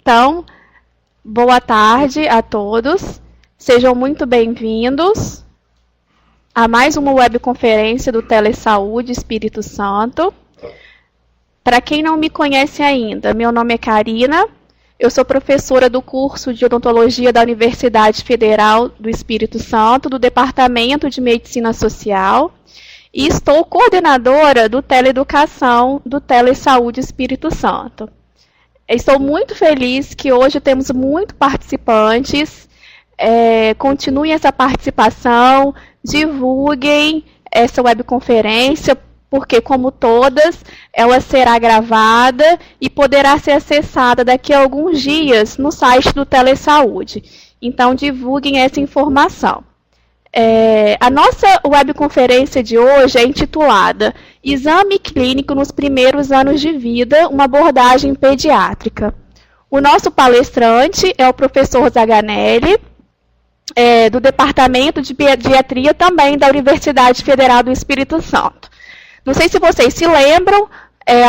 Então, boa tarde a todos. Sejam muito bem-vindos a mais uma webconferência do Telesaúde Espírito Santo. Para quem não me conhece ainda, meu nome é Karina, eu sou professora do curso de Odontologia da Universidade Federal do Espírito Santo, do Departamento de Medicina Social, e estou coordenadora do Teleeducação do Telesaúde Espírito Santo. Estou muito feliz que hoje temos muitos participantes. Continuem essa participação, divulguem essa webconferência, porque, como todas, ela será gravada e poderá ser acessada daqui a alguns dias no site do Telesaúde. Então, divulguem essa informação. A nossa webconferência de hoje é intitulada Exame Clínico nos Primeiros Anos de Vida, uma abordagem pediátrica. O nosso palestrante é o professor Zaganelli, do Departamento de Pediatria, também da Universidade Federal do Espírito Santo. Não sei se vocês se lembram,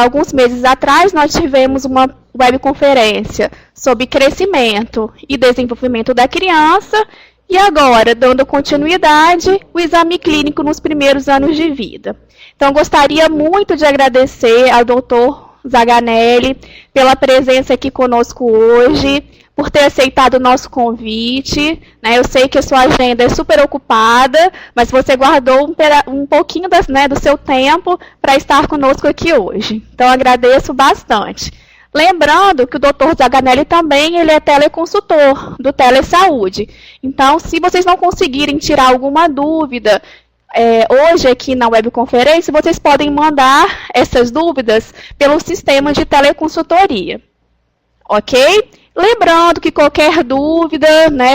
alguns meses atrás nós tivemos uma webconferência sobre crescimento e desenvolvimento da criança, e agora, dando continuidade, o exame clínico nos primeiros anos de vida. Então, gostaria muito de agradecer ao doutor Zaganelli pela presença aqui conosco hoje, por ter aceitado o nosso convite. Eu sei que a sua agenda é super ocupada, mas você guardou um pouquinho do seu tempo para estar conosco aqui hoje. Então, agradeço bastante. Lembrando que o Dr. Zaganelli também ele é teleconsultor do Telesaúde. Então, se vocês não conseguirem tirar alguma dúvida hoje aqui na webconferência, vocês podem mandar essas dúvidas pelo sistema de teleconsultoria. Ok? Lembrando que qualquer dúvida,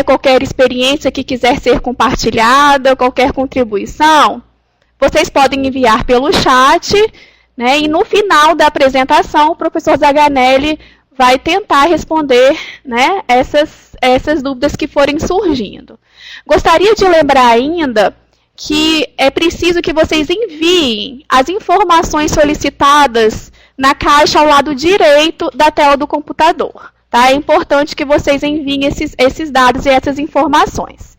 qualquer experiência que quiser ser compartilhada, qualquer contribuição, vocês podem enviar pelo chat. E no final da apresentação, o professor Zaganelli vai tentar responder essas dúvidas que forem surgindo. Gostaria de lembrar ainda que é preciso que vocês enviem as informações solicitadas na caixa ao lado direito da tela do computador. Tá? É importante que vocês enviem esses dados e essas informações.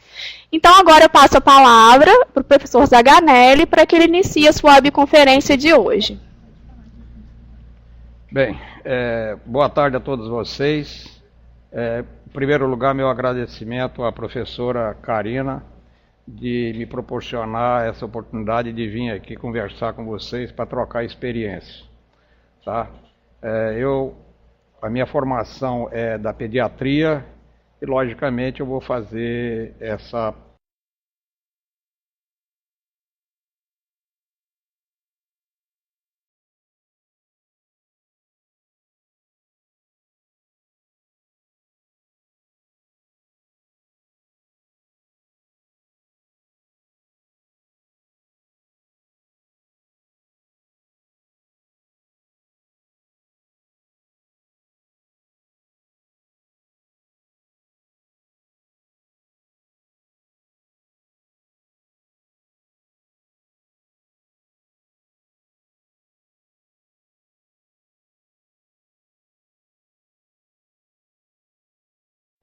Então, agora eu passo a palavra para o professor Zaganelli para que ele inicie a sua webconferência de hoje. Bem, boa tarde a todos vocês. Em primeiro lugar, meu agradecimento à professora Karina de me proporcionar essa oportunidade de vir aqui conversar com vocês para trocar experiências. Tá? A minha formação é da pediatria e, logicamente, eu vou fazer essa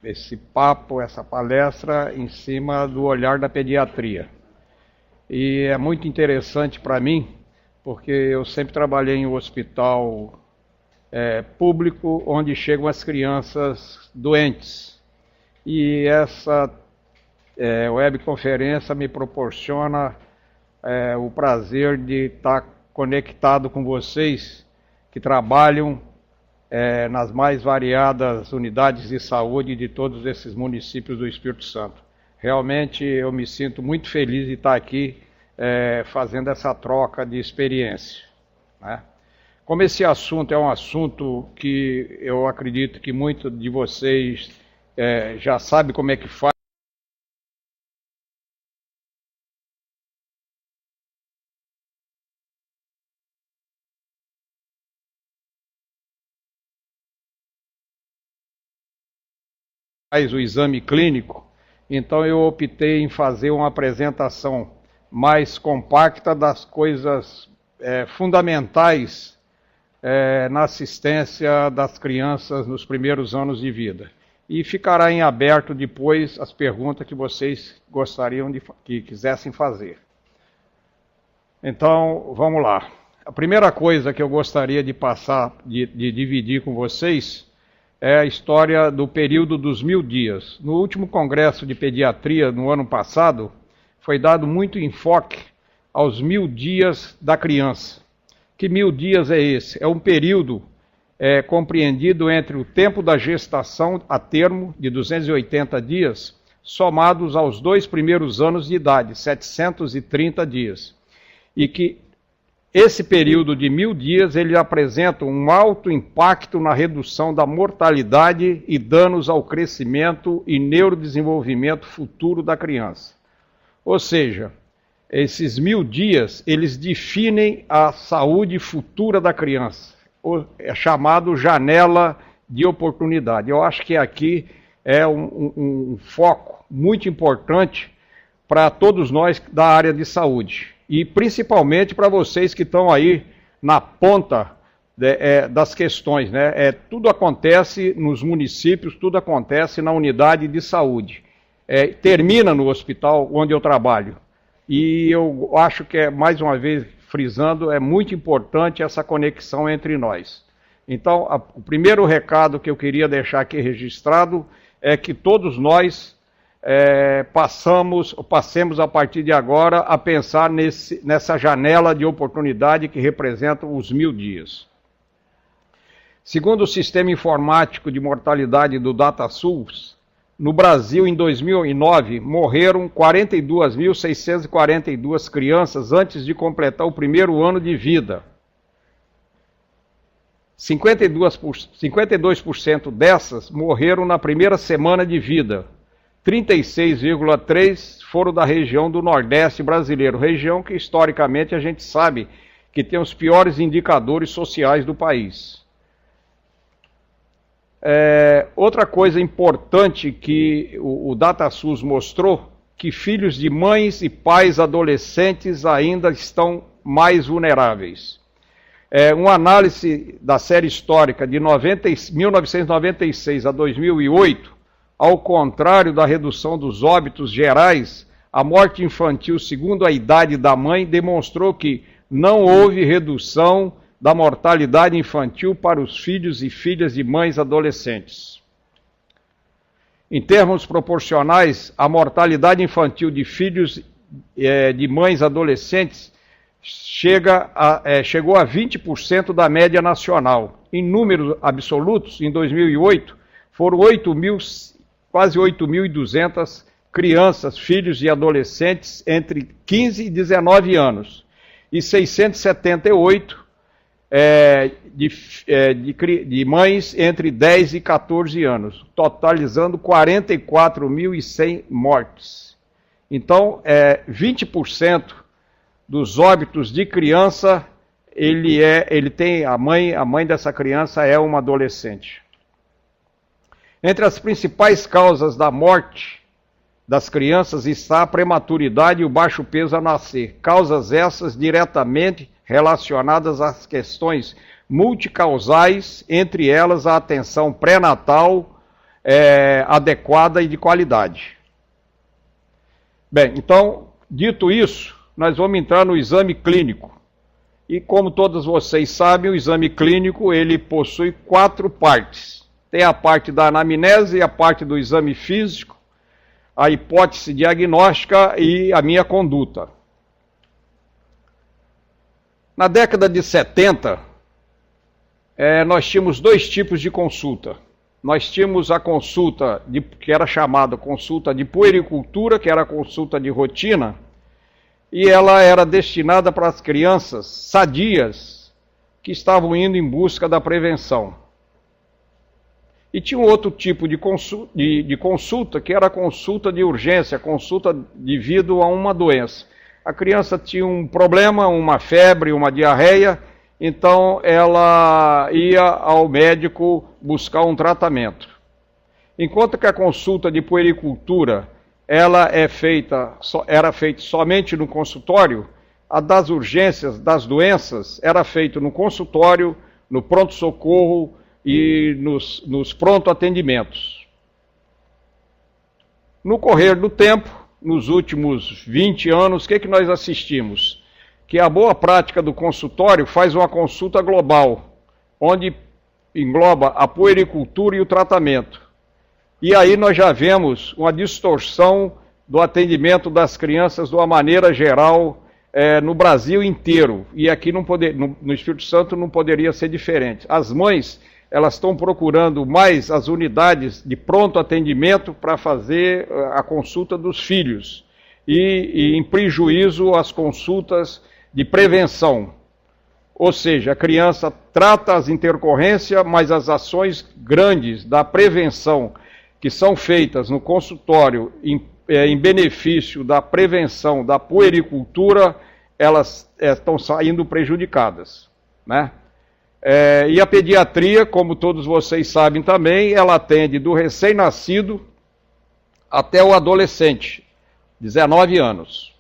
esse papo, essa palestra em cima do olhar da pediatria. E é muito interessante para mim, porque eu sempre trabalhei em um hospital público onde chegam as crianças doentes. E essa webconferência me proporciona o prazer de estar conectado com vocês que trabalham nas mais variadas unidades de saúde de todos esses municípios do Espírito Santo. Realmente eu me sinto muito feliz de estar aqui fazendo essa troca de experiência. Como esse assunto é um assunto que eu acredito que muitos de vocês já sabem como é que faz, o exame clínico, então eu optei em fazer uma apresentação mais compacta das coisas fundamentais na assistência das crianças nos primeiros anos de vida. E ficará em aberto depois as perguntas que vocês gostariam que quisessem fazer. Então, vamos lá. A primeira coisa que eu gostaria de de dividir com vocês é a história do período dos 1000 dias. No último congresso de pediatria, no ano passado, foi dado muito enfoque aos 1000 dias da criança. Que 1000 dias é esse? É um período compreendido entre o tempo da gestação a termo, de 280 dias, somados aos 2 primeiros anos de idade, 730 dias. E que esse período de 1000 dias, ele apresenta um alto impacto na redução da mortalidade e danos ao crescimento e neurodesenvolvimento futuro da criança. Ou seja, esses 1000 dias, eles definem a saúde futura da criança. É chamado janela de oportunidade. Eu acho que aqui é um foco muito importante para todos nós da área de saúde. E principalmente para vocês que estão aí na ponta das questões, né? Tudo acontece nos municípios, tudo acontece na unidade de saúde. Termina no hospital onde eu trabalho. E eu acho que, mais uma vez frisando, é muito importante essa conexão entre nós. Então, o primeiro recado que eu queria deixar aqui registrado é que todos nós passemos a partir de agora a pensar nessa janela de oportunidade que representa os 1000 dias. Segundo o Sistema Informático de Mortalidade do DataSUS, no Brasil, em 2009, morreram 42.642 crianças antes de completar o primeiro ano de vida. 52% dessas morreram na primeira semana de vida. 36,3% foram da região do Nordeste brasileiro, região que historicamente a gente sabe que tem os piores indicadores sociais do país. Outra coisa importante que o DataSUS mostrou, que filhos de mães e pais adolescentes ainda estão mais vulneráveis. Uma análise da série histórica de 1996 a 2008, ao contrário da redução dos óbitos gerais, a morte infantil segundo a idade da mãe demonstrou que não houve redução da mortalidade infantil para os filhos e filhas de mães adolescentes. Em termos proporcionais, a mortalidade infantil de filhos de mães adolescentes chegou a 20% da média nacional. Em números absolutos, em 2008, foram quase 8.200 crianças, filhos e adolescentes entre 15 e 19 anos, e 678 de mães entre 10 e 14 anos, totalizando 44.100 mortes. Então, 20% dos óbitos de criança, a mãe dessa criança é uma adolescente. Entre as principais causas da morte das crianças está a prematuridade e o baixo peso a nascer. Causas essas diretamente relacionadas às questões multicausais, entre elas a atenção pré-natal adequada e de qualidade. Bem, então, dito isso, nós vamos entrar no exame clínico. E como todos vocês sabem, o exame clínico ele possui 4 partes. Tem a parte da anamnese, a parte do exame físico, a hipótese diagnóstica e a minha conduta. Na década de 70, nós tínhamos 2 tipos de consulta. Nós tínhamos a consulta que era chamada consulta de puericultura, que era a consulta de rotina, e ela era destinada para as crianças sadias que estavam indo em busca da prevenção. E tinha um outro tipo de consulta, que era a consulta de urgência, consulta devido a uma doença. A criança tinha um problema, uma febre, uma diarreia, então ela ia ao médico buscar um tratamento. Enquanto que a consulta de puericultura era feita somente no consultório, a das urgências, das doenças, era feita no consultório, no pronto-socorro e nos pronto-atendimentos. No correr do tempo, nos últimos 20 anos, o que nós assistimos? Que a boa prática do consultório faz uma consulta global, onde engloba a puericultura e o tratamento. E aí nós já vemos uma distorção do atendimento das crianças de uma maneira geral no Brasil inteiro. E aqui no Espírito Santo não poderia ser diferente. As mães, elas estão procurando mais as unidades de pronto atendimento para fazer a consulta dos filhos. E em prejuízo as consultas de prevenção. Ou seja, a criança trata as intercorrências, mas as ações grandes da prevenção que são feitas no consultório em benefício da prevenção da puericultura, elas estão saindo prejudicadas, né? E a pediatria, como todos vocês sabem também, ela atende do recém-nascido até o adolescente, 19 anos.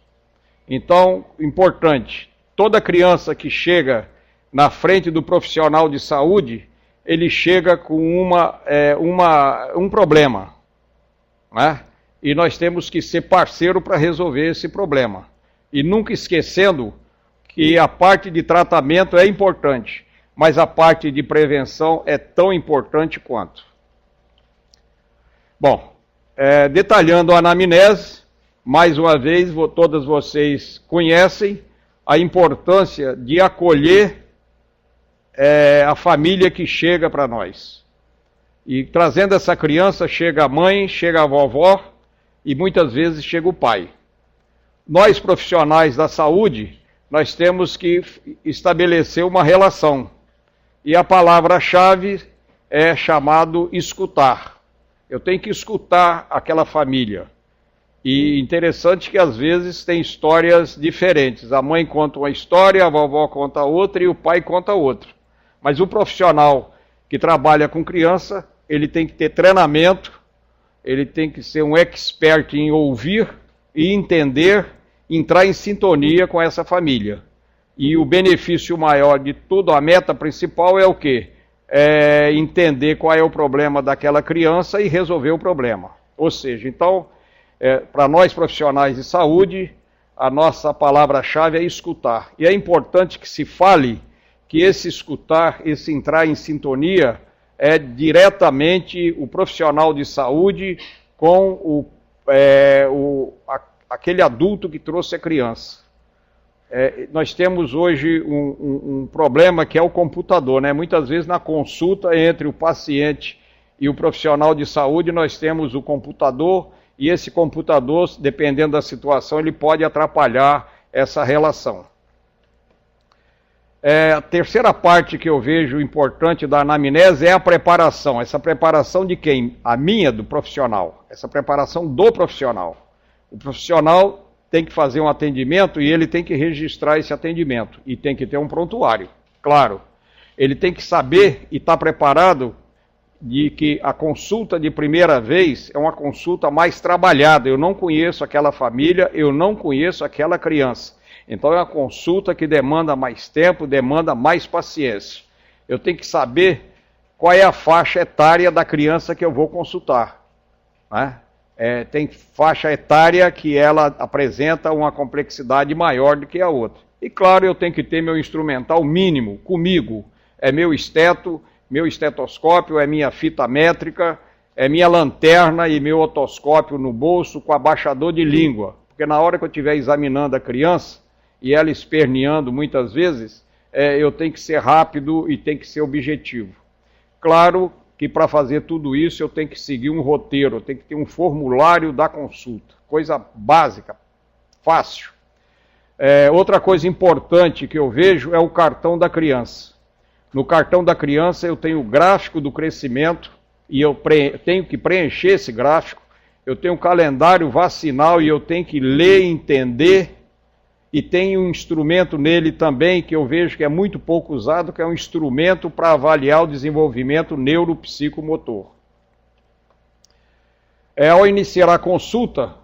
Então, importante, toda criança que chega na frente do profissional de saúde, ele chega com um problema, né? E nós temos que ser parceiro para resolver esse problema. E nunca esquecendo que a parte de tratamento é importante, mas a parte de prevenção é tão importante quanto. Bom, detalhando a anamnese, mais uma vez, todas vocês conhecem a importância de acolher a família que chega para nós. E trazendo essa criança, chega a mãe, chega a vovó e muitas vezes chega o pai. Nós, profissionais da saúde, nós temos que estabelecer uma relação. E a palavra-chave é chamado escutar. Eu tenho que escutar aquela família. E interessante que às vezes tem histórias diferentes. A mãe conta uma história, a vovó conta outra e o pai conta outra. Mas o profissional que trabalha com criança, ele tem que ter treinamento, ele tem que ser um expert em ouvir e entender, entrar em sintonia com essa família. E o benefício maior de tudo, a meta principal é o quê? É entender qual é o problema daquela criança e resolver o problema. Ou seja, então, para nós profissionais de saúde, a nossa palavra-chave é escutar. E é importante que se fale que esse escutar, esse entrar em sintonia, é diretamente o profissional de saúde com aquele adulto que trouxe a criança. Nós temos hoje um problema que é o computador, né? Muitas vezes na consulta entre o paciente e o profissional de saúde, nós temos o computador, e esse computador, dependendo da situação, ele pode atrapalhar essa relação. A terceira parte que eu vejo importante da anamnese é a preparação. Essa preparação de quem? A minha, do profissional. Essa preparação do profissional. O profissional tem que fazer um atendimento e ele tem que registrar esse atendimento. E tem que ter um prontuário, claro. Ele tem que saber e estar preparado de que a consulta de primeira vez é uma consulta mais trabalhada. Eu não conheço aquela família, eu não conheço aquela criança. Então é uma consulta que demanda mais tempo, demanda mais paciência. Eu tenho que saber qual é a faixa etária da criança que eu vou consultar, né? Tem faixa etária que ela apresenta uma complexidade maior do que a outra. E claro, eu tenho que ter meu instrumental mínimo comigo. É meu estetoscópio, é minha fita métrica, é minha lanterna e meu otoscópio no bolso com abaixador de língua. Porque na hora que eu estiver examinando a criança, e ela esperneando muitas vezes, eu tenho que ser rápido e tenho que ser objetivo. Claro que para fazer tudo isso eu tenho que seguir um roteiro, eu tenho que ter um formulário da consulta, coisa básica, fácil. Outra coisa importante que eu vejo é o cartão da criança. No cartão da criança eu tenho o gráfico do crescimento e eu tenho que preencher esse gráfico, eu tenho um calendário vacinal e eu tenho que ler e entender. E tem um instrumento nele também que eu vejo que é muito pouco usado, que é um instrumento para avaliar o desenvolvimento neuropsicomotor. Ao iniciar a consulta,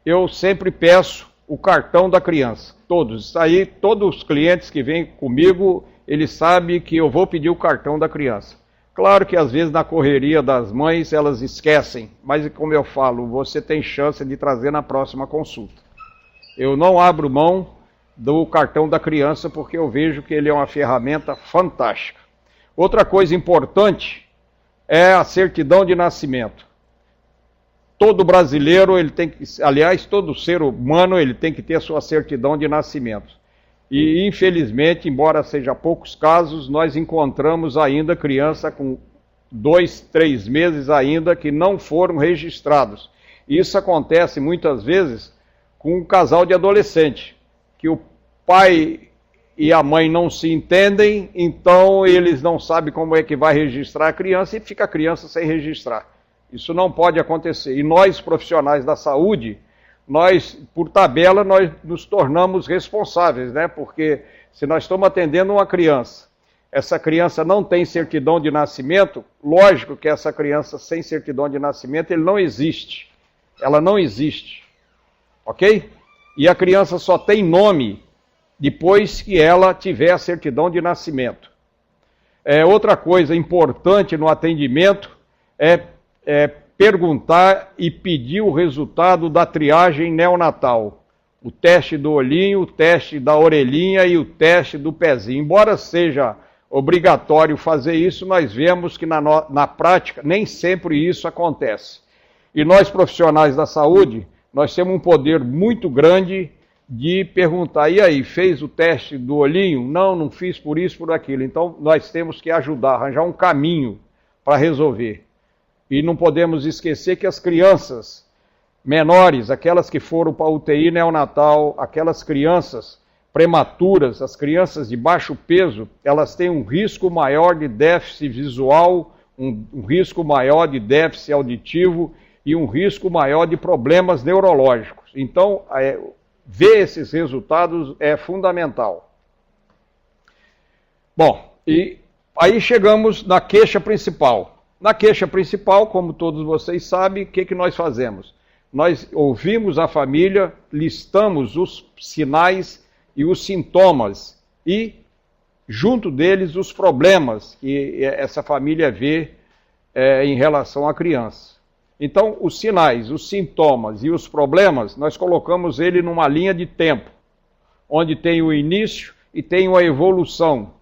eu sempre peço o cartão da criança. Todos os clientes que vêm comigo, ele sabe que eu vou pedir o cartão da criança. Claro que às vezes na correria das mães elas esquecem, mas como eu falo, você tem chance de trazer na próxima consulta. Eu não abro mão do cartão da criança porque eu vejo que ele é uma ferramenta fantástica. Outra coisa importante é a certidão de nascimento. Todo brasileiro, ele tem que, aliás, todo ser humano, ele tem que ter a sua certidão de nascimento. E, infelizmente, embora seja poucos casos, nós encontramos ainda criança com 2, 3 meses ainda que não foram registrados. Isso acontece muitas vezes com um casal de adolescente, que o pai e a mãe não se entendem, então eles não sabem como é que vai registrar a criança e fica a criança sem registrar. Isso não pode acontecer. E nós, profissionais da saúde, nós, por tabela, nós nos tornamos responsáveis, né? Porque se nós estamos atendendo uma criança, essa criança não tem certidão de nascimento, lógico que essa criança sem certidão de nascimento, ele não existe. Ela não existe. Ok? E a criança só tem nome depois que ela tiver a certidão de nascimento. Outra coisa importante no atendimento é perguntar e pedir o resultado da triagem neonatal. O teste do olhinho, o teste da orelhinha e o teste do pezinho. Embora seja obrigatório fazer isso, nós vemos que na prática nem sempre isso acontece. E nós, profissionais da saúde, nós temos um poder muito grande de perguntar, e aí, fez o teste do olhinho? Não, não fiz por isso, por aquilo. Então, nós temos que ajudar, arranjar um caminho para resolver. E não podemos esquecer que as crianças menores, aquelas que foram para a UTI neonatal, aquelas crianças prematuras, as crianças de baixo peso, elas têm um risco maior de déficit visual, um risco maior de déficit auditivo e um risco maior de problemas neurológicos. Então, ver esses resultados é fundamental. Bom, e aí chegamos na queixa principal. Na queixa principal, como todos vocês sabem, o que nós fazemos? Nós ouvimos a família, listamos os sinais e os sintomas e, junto deles, os problemas que essa família vê em relação à criança. Então, os sinais, os sintomas e os problemas, nós colocamos ele numa linha de tempo, onde tem o início e tem uma evolução.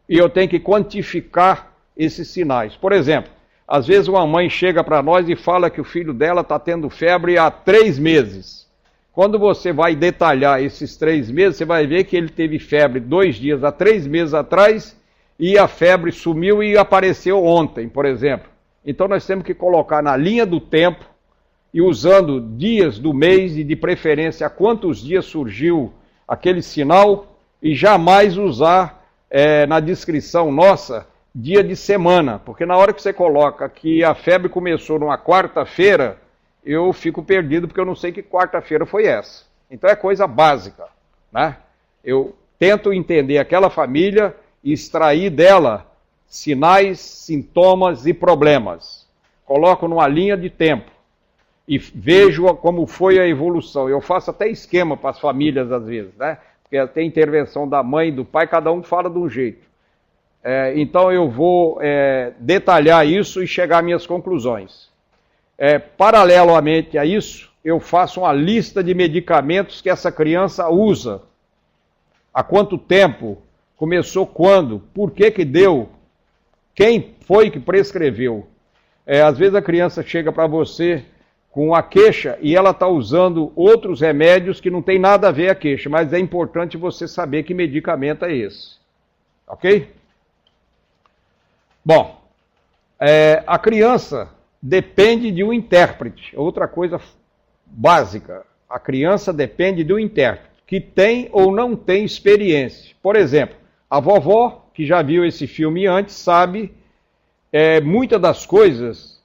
E eu tenho que quantificar esses sinais. Por exemplo, às vezes uma mãe chega para nós e fala que o filho dela está tendo febre há 3 meses. Quando você vai detalhar esses 3 meses, você vai ver que ele teve febre 2 dias há 3 meses atrás e a febre sumiu e apareceu ontem, por exemplo. Então nós temos que colocar na linha do tempo e usando dias do mês e de preferência a quantos dias surgiu aquele sinal e jamais usar na descrição nossa dia de semana, porque na hora que você coloca que a febre começou numa quarta-feira, eu fico perdido porque eu não sei que quarta-feira foi essa. Então é coisa básica, né? Eu tento entender aquela família e extrair dela sinais, sintomas e problemas. Coloco numa linha de tempo e vejo como foi a evolução. Eu faço até esquema para as famílias às vezes, né? Porque tem intervenção da mãe e do pai, cada um fala de um jeito. Então eu vou detalhar isso e chegar às minhas conclusões. Paralelamente a isso, eu faço uma lista de medicamentos que essa criança usa. Há quanto tempo? Começou quando? Por que deu? Quem foi que prescreveu? Às vezes a criança chega para você com a queixa e ela está usando outros remédios que não tem nada a ver com a queixa, mas é importante você saber que medicamento é esse. Ok? Bom, a criança depende de um intérprete. Outra coisa básica, a criança depende de um intérprete, que tem ou não tem experiência. Por exemplo, a vovó, que já viu esse filme antes, sabe muitas das coisas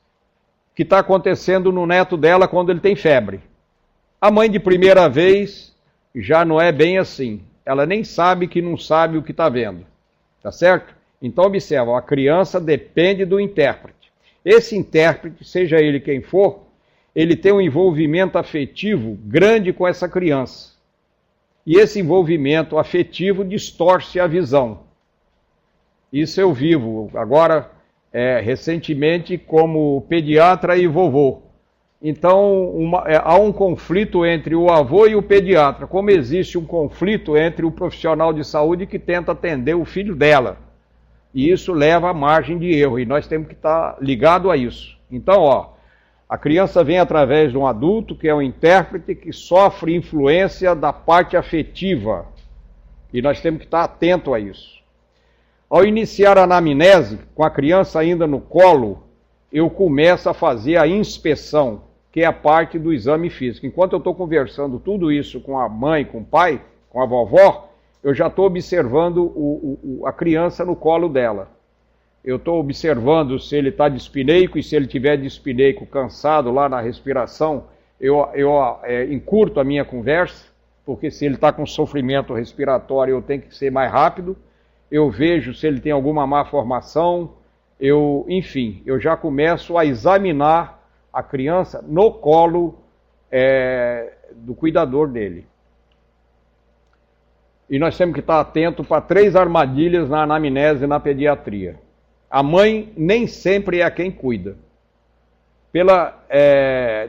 que está acontecendo no neto dela quando ele tem febre. A mãe de primeira vez já não é bem assim. Ela nem sabe que não sabe o que está vendo. Tá certo? Então observa, a criança depende do intérprete. Esse intérprete, seja ele quem for, ele tem um envolvimento afetivo grande com essa criança. E esse envolvimento afetivo distorce a visão. Isso eu vivo agora, recentemente, como pediatra e vovô. Então, há um conflito entre o avô e o pediatra, como existe um conflito entre o profissional de saúde que tenta atender o filho dela. E isso leva à margem de erro, e nós temos que estar ligados a isso. Então, a criança vem através de um adulto, que é um intérprete, que sofre influência da parte afetiva. E nós temos que estar atentos a isso. Ao iniciar a anamnese, com a criança ainda no colo, eu começo a fazer a inspeção, que é a parte do exame físico. Enquanto eu estou conversando tudo isso com a mãe, com o pai, com a vovó, eu já estou observando a criança no colo dela. Eu estou observando se ele está dispineico, e se ele tiver dispineico, cansado lá na respiração, eu encurto a minha conversa, porque se ele está com sofrimento respiratório, eu tenho que ser mais rápido. Eu vejo se ele tem alguma má formação, enfim, eu já começo a examinar a criança no colo do cuidador dele. E nós temos que estar atentos para 3 armadilhas na anamnese e na pediatria. A mãe nem sempre é quem cuida. Pela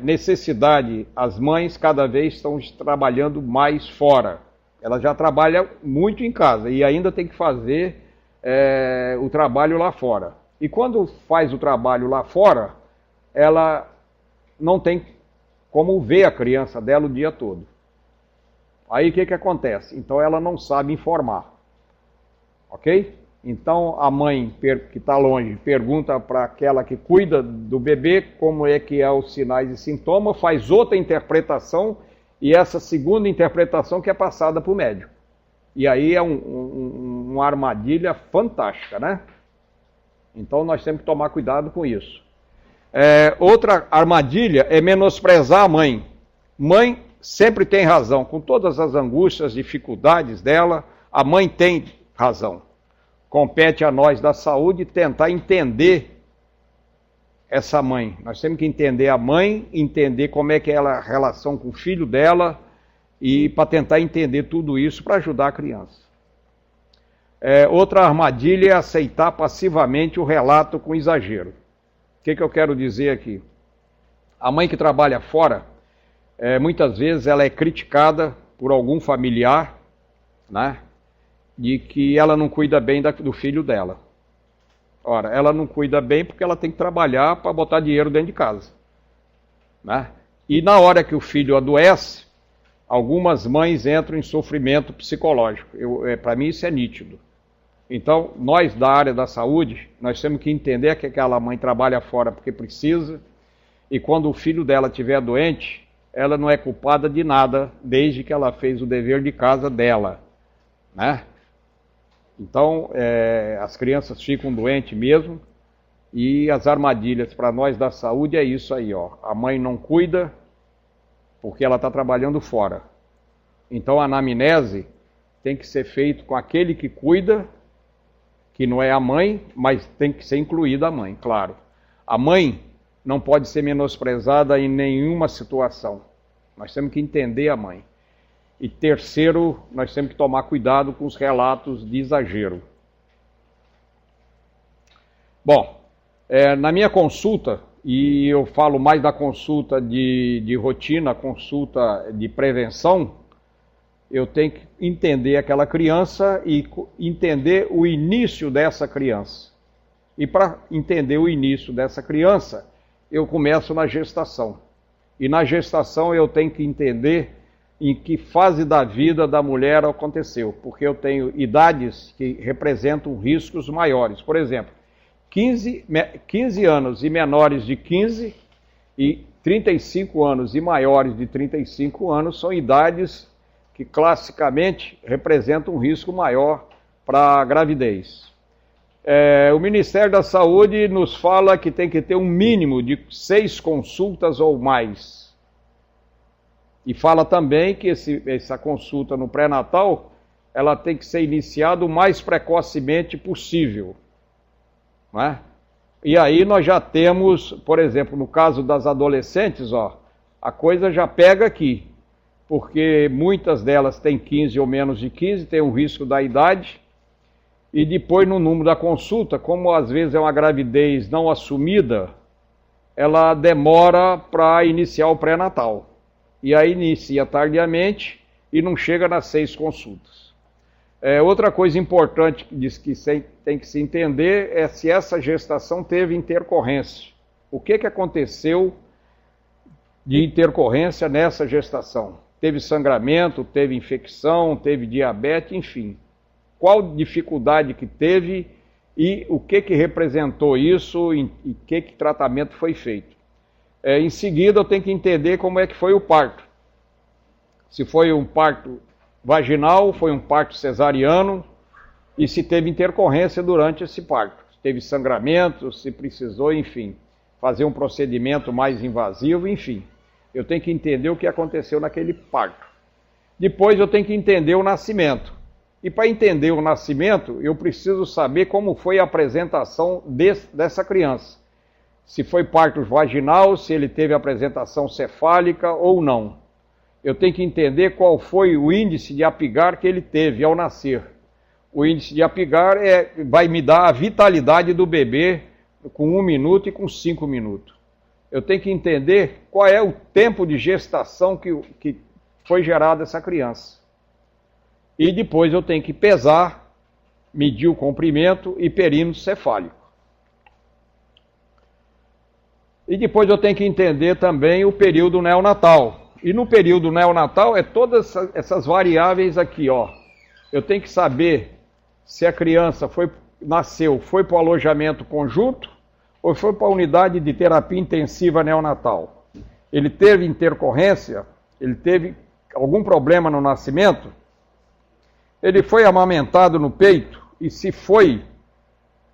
necessidade, as mães cada vez estão trabalhando mais fora. Ela já trabalha muito em casa e ainda tem que fazer o trabalho lá fora. E quando faz o trabalho lá fora, ela não tem como ver a criança dela o dia todo. Aí o que acontece? Então ela não sabe informar. Ok? Então a mãe que está longe pergunta para aquela que cuida do bebê como é que é os sinais e sintomas, faz outra interpretação, e essa segunda interpretação que é passada para o médico. E aí é uma armadilha fantástica, né? Então nós temos que tomar cuidado com isso. Outra armadilha é menosprezar a mãe. Mãe sempre tem razão. Com todas as angústias, dificuldades dela, a mãe tem razão. Compete a nós da saúde tentar entender essa mãe. Nós temos que entender a mãe, entender como é que é a relação com o filho dela, e para tentar entender tudo isso para ajudar a criança. Outra armadilha é aceitar passivamente o relato com exagero. O que eu quero dizer aqui? A mãe que trabalha fora, muitas vezes ela é criticada por algum familiar, né, de que ela não cuida bem do filho dela. Ora, ela não cuida bem porque ela tem que trabalhar para botar dinheiro dentro de casa, né? E na hora que o filho adoece, algumas mães entram em sofrimento psicológico. Para mim isso é nítido. Então, nós da área da saúde, nós temos que entender que aquela mãe trabalha fora porque precisa, e quando o filho dela estiver doente, ela não é culpada de nada, desde que ela fez o dever de casa dela, né? Então, as crianças ficam doentes mesmo, e as armadilhas para nós da saúde é isso aí, ó. A mãe não cuida porque ela está trabalhando fora. Então, a anamnese tem que ser feita com aquele que cuida, que não é a mãe, mas tem que ser incluída a mãe, claro. A mãe não pode ser menosprezada em nenhuma situação. Nós temos que entender a mãe. E terceiro, nós temos que tomar cuidado com os relatos de exagero. Bom, na minha consulta, e eu falo mais da consulta de rotina, consulta de prevenção, eu tenho que entender aquela criança e entender o início dessa criança. E para entender o início dessa criança, eu começo na gestação. E na gestação eu tenho que entender em que fase da vida da mulher aconteceu, porque eu tenho idades que representam riscos maiores. Por exemplo, 15 anos e menores de 15 e 35 anos e maiores de 35 anos são idades que classicamente representam um risco maior para a gravidez. O Ministério da Saúde nos fala que tem que ter um mínimo de 6 consultas ou mais. E fala também que essa consulta no pré-natal, ela tem que ser iniciada o mais precocemente possível, não é? E aí nós já temos, por exemplo, no caso das adolescentes, a coisa já pega aqui, porque muitas delas têm 15 ou menos de 15, tem um risco da idade, E depois, no número da consulta, como às vezes é uma gravidez não assumida, ela demora para iniciar o pré-natal. E aí inicia tardiamente e não chega nas 6 consultas. Outra coisa importante que tem que se entender é se essa gestação teve intercorrência. O que aconteceu de intercorrência nessa gestação? Teve sangramento, teve infecção, teve diabetes, enfim. Qual dificuldade que teve e o que representou isso e que tratamento foi feito. Em seguida, eu tenho que entender como é que foi o parto. Se foi um parto vaginal, foi um parto cesariano e se teve intercorrência durante esse parto. Se teve sangramento, se precisou, enfim, fazer um procedimento mais invasivo, enfim. Eu tenho que entender o que aconteceu naquele parto. Depois eu tenho que entender o nascimento. E para entender o nascimento, eu preciso saber como foi a apresentação dessa criança. Se foi parto vaginal, se ele teve apresentação cefálica ou não. Eu tenho que entender qual foi o índice de Apgar que ele teve ao nascer. O índice de Apgar vai me dar a vitalidade do bebê com 1 minuto e com 5 minutos. Eu tenho que entender qual é o tempo de gestação que foi gerada essa criança. E depois eu tenho que pesar, medir o comprimento e perímetro cefálico. E depois eu tenho que entender também o período neonatal. E no período neonatal todas essas variáveis aqui, ó. Eu tenho que saber se a criança nasceu, foi para o alojamento conjunto ou foi para a unidade de terapia intensiva neonatal. Ele teve intercorrência, ele teve algum problema no nascimento, ele foi amamentado no peito, e se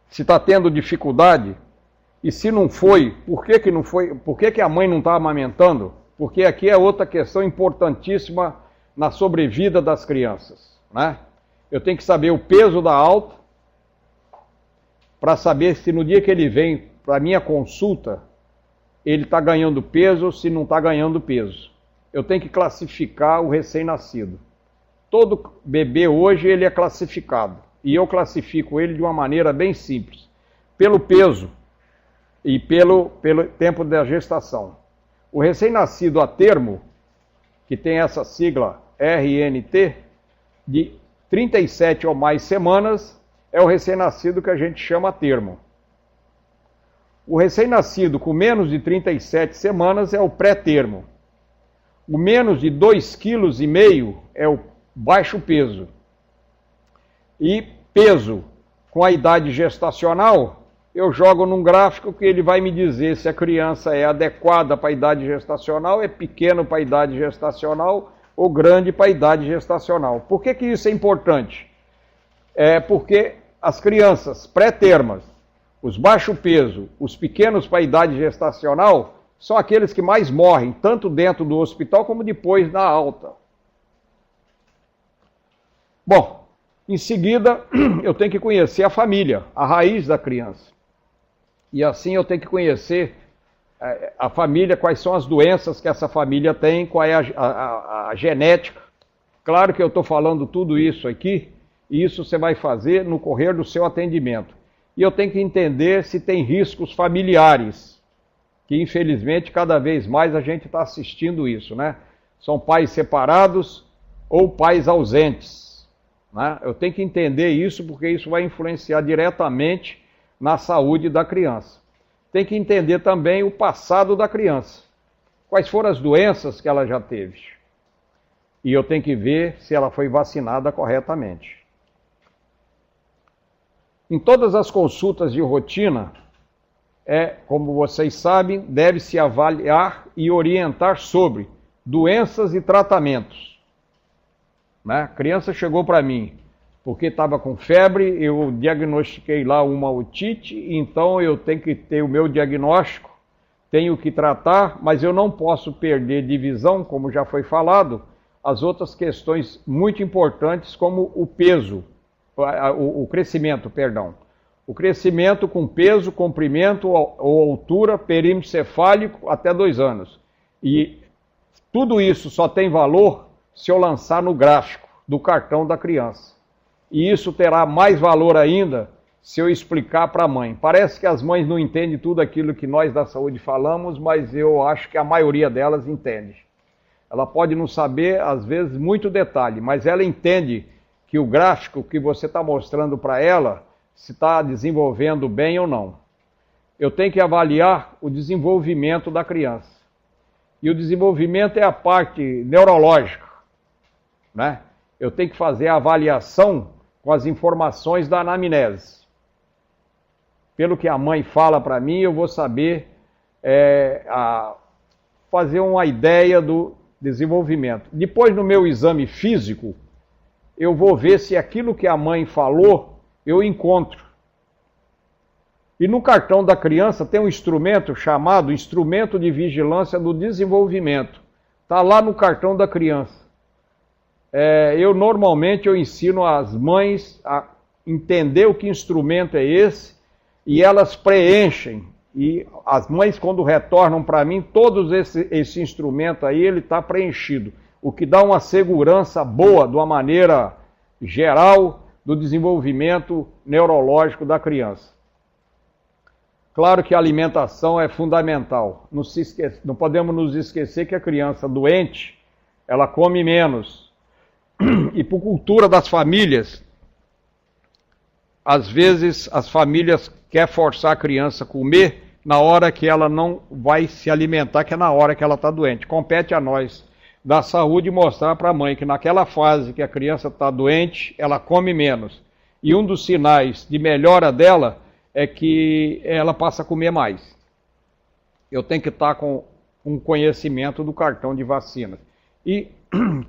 está tendo dificuldade, e se não foi, por que não foi? Por que a mãe não está amamentando? Porque aqui é outra questão importantíssima na sobrevida das crianças, né? Eu tenho que saber o peso da alta, para saber se no dia que ele vem para a minha consulta, ele está ganhando peso ou se não está ganhando peso. Eu tenho que classificar o recém-nascido. Todo bebê hoje ele é classificado, e eu classifico ele de uma maneira bem simples, pelo peso e pelo tempo da gestação. O recém-nascido a termo, que tem essa sigla RNT, de 37 ou mais semanas, é o recém-nascido que a gente chama a termo. O recém-nascido com menos de 37 semanas é o pré-termo. O menos de 2,5 kg é o baixo peso. E peso com a idade gestacional, eu jogo num gráfico que ele vai me dizer se a criança é adequada para a idade gestacional, é pequeno para a idade gestacional ou grande para a idade gestacional. Por que isso é importante? Porque as crianças pré-termas, os baixo peso, os pequenos para a idade gestacional, são aqueles que mais morrem, tanto dentro do hospital como depois na alta. Bom, em seguida eu tenho que conhecer a família, a raiz da criança. E assim eu tenho que conhecer a família, quais são as doenças que essa família tem, qual é a genética. Claro que eu estou falando tudo isso aqui, e isso você vai fazer no correr do seu atendimento. E eu tenho que entender se tem riscos familiares, que infelizmente cada vez mais a gente está assistindo isso, né? São pais separados ou pais ausentes, né? Eu tenho que entender isso porque isso vai influenciar diretamente na saúde da criança. Tem que entender também o passado da criança. Quais foram as doenças que ela já teve? E eu tenho que ver se ela foi vacinada corretamente. Em todas as consultas de rotina, como vocês sabem, deve-se avaliar e orientar sobre doenças e tratamentos. Né? A criança chegou para mim porque estava com febre, eu diagnostiquei lá uma otite, então eu tenho que ter o meu diagnóstico, tenho que tratar, mas eu não posso perder de visão, como já foi falado, as outras questões muito importantes, como o peso, o crescimento, perdão. O crescimento com peso, comprimento ou altura, perímetro cefálico até 2 anos. E tudo isso só tem valor se eu lançar no gráfico do cartão da criança. E isso terá mais valor ainda se eu explicar para a mãe. Parece que as mães não entendem tudo aquilo que nós da saúde falamos, mas eu acho que a maioria delas entende. Ela pode não saber, às vezes, muito detalhe, mas ela entende que o gráfico que você está mostrando para ela se está desenvolvendo bem ou não. Eu tenho que avaliar o desenvolvimento da criança. E o desenvolvimento é a parte neurológica, né? Eu tenho que fazer a avaliação com as informações da anamnese. Pelo que a mãe fala para mim, eu vou saber fazer uma ideia do desenvolvimento. Depois, no meu exame físico, eu vou ver se aquilo que a mãe falou, eu encontro. E no cartão da criança tem um instrumento chamado Instrumento de Vigilância do Desenvolvimento. Está lá no cartão da criança. Normalmente eu ensino as mães a entender o que instrumento é esse e elas preenchem. E as mães, quando retornam para mim, todo esse instrumento aí, ele está preenchido. O que dá uma segurança boa, de uma maneira geral, do desenvolvimento neurológico da criança. Claro que a alimentação é fundamental. Não podemos nos esquecer que a criança doente, ela come menos. E por cultura das famílias, às vezes as famílias querem forçar a criança a comer na hora que ela não vai se alimentar, que é na hora que ela está doente. Compete a nós da saúde mostrar para a mãe que naquela fase que a criança está doente, ela come menos. E um dos sinais de melhora dela é que ela passa a comer mais. Eu tenho que estar com um conhecimento do cartão de vacina. E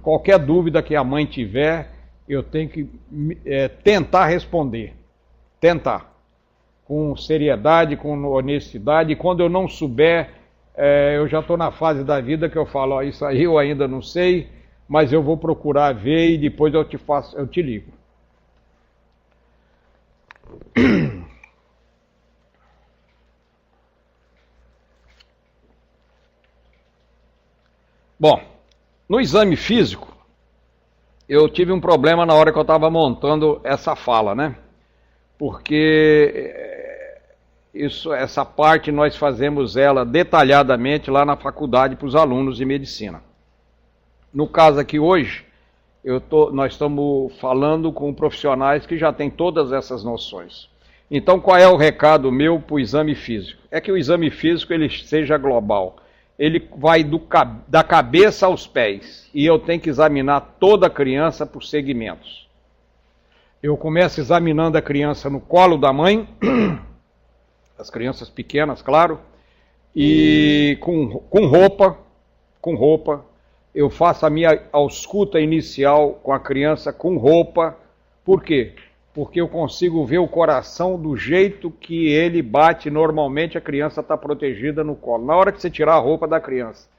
qualquer dúvida que a mãe tiver, eu tenho que tentar responder. Tentar. Com seriedade, com honestidade. E quando eu não souber, eu já estou na fase da vida que eu falo, isso aí eu ainda não sei, mas eu vou procurar ver e depois eu te ligo. Bom, no exame físico, eu tive um problema na hora que eu estava montando essa fala, né? Porque essa parte nós fazemos ela detalhadamente lá na faculdade para os alunos de medicina. No caso aqui hoje, nós estamos falando com profissionais que já têm todas essas noções. Então, qual é o recado meu para o exame físico? É que o exame físico ele seja global. Ele vai da cabeça aos pés. E eu tenho que examinar toda a criança por segmentos. Eu começo examinando a criança no colo da mãe, as crianças pequenas, claro, e com roupa. Eu faço a minha ausculta inicial com a criança com roupa. Por quê? Porque eu consigo ver o coração do jeito que ele bate normalmente, a criança está protegida no colo. Na hora que você tirar a roupa da criança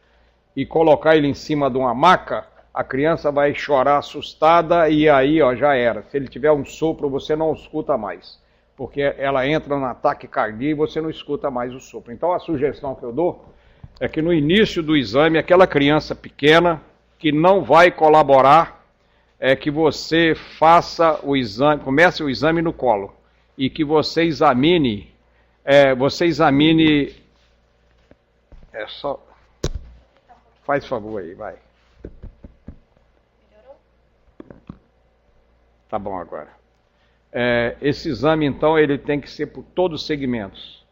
e colocar ele em cima de uma maca, a criança vai chorar assustada e aí já era. Se ele tiver um sopro, você não escuta mais, porque ela entra no ataque cardíaco e você não escuta mais o sopro. Então a sugestão que eu dou é que no início do exame, aquela criança pequena que não vai colaborar, é que você faça o exame, comece o exame no colo e que você examine, faz favor aí, vai. Tá bom agora. Esse exame então ele tem que ser por todos os segmentos.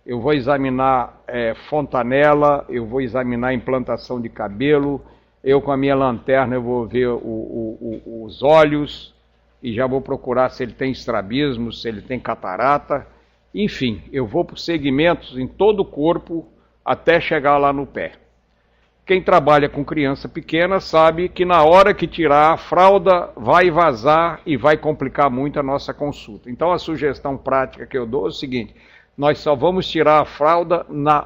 Eu vou examinar fontanela, eu vou examinar implantação de cabelo. Eu com a minha lanterna eu vou ver os olhos e já vou procurar se ele tem estrabismo, se ele tem catarata. Enfim, eu vou por segmentos em todo o corpo até chegar lá no pé. Quem trabalha com criança pequena sabe que na hora que tirar a fralda vai vazar e vai complicar muito a nossa consulta. Então a sugestão prática que eu dou é o seguinte, nós só vamos tirar a fralda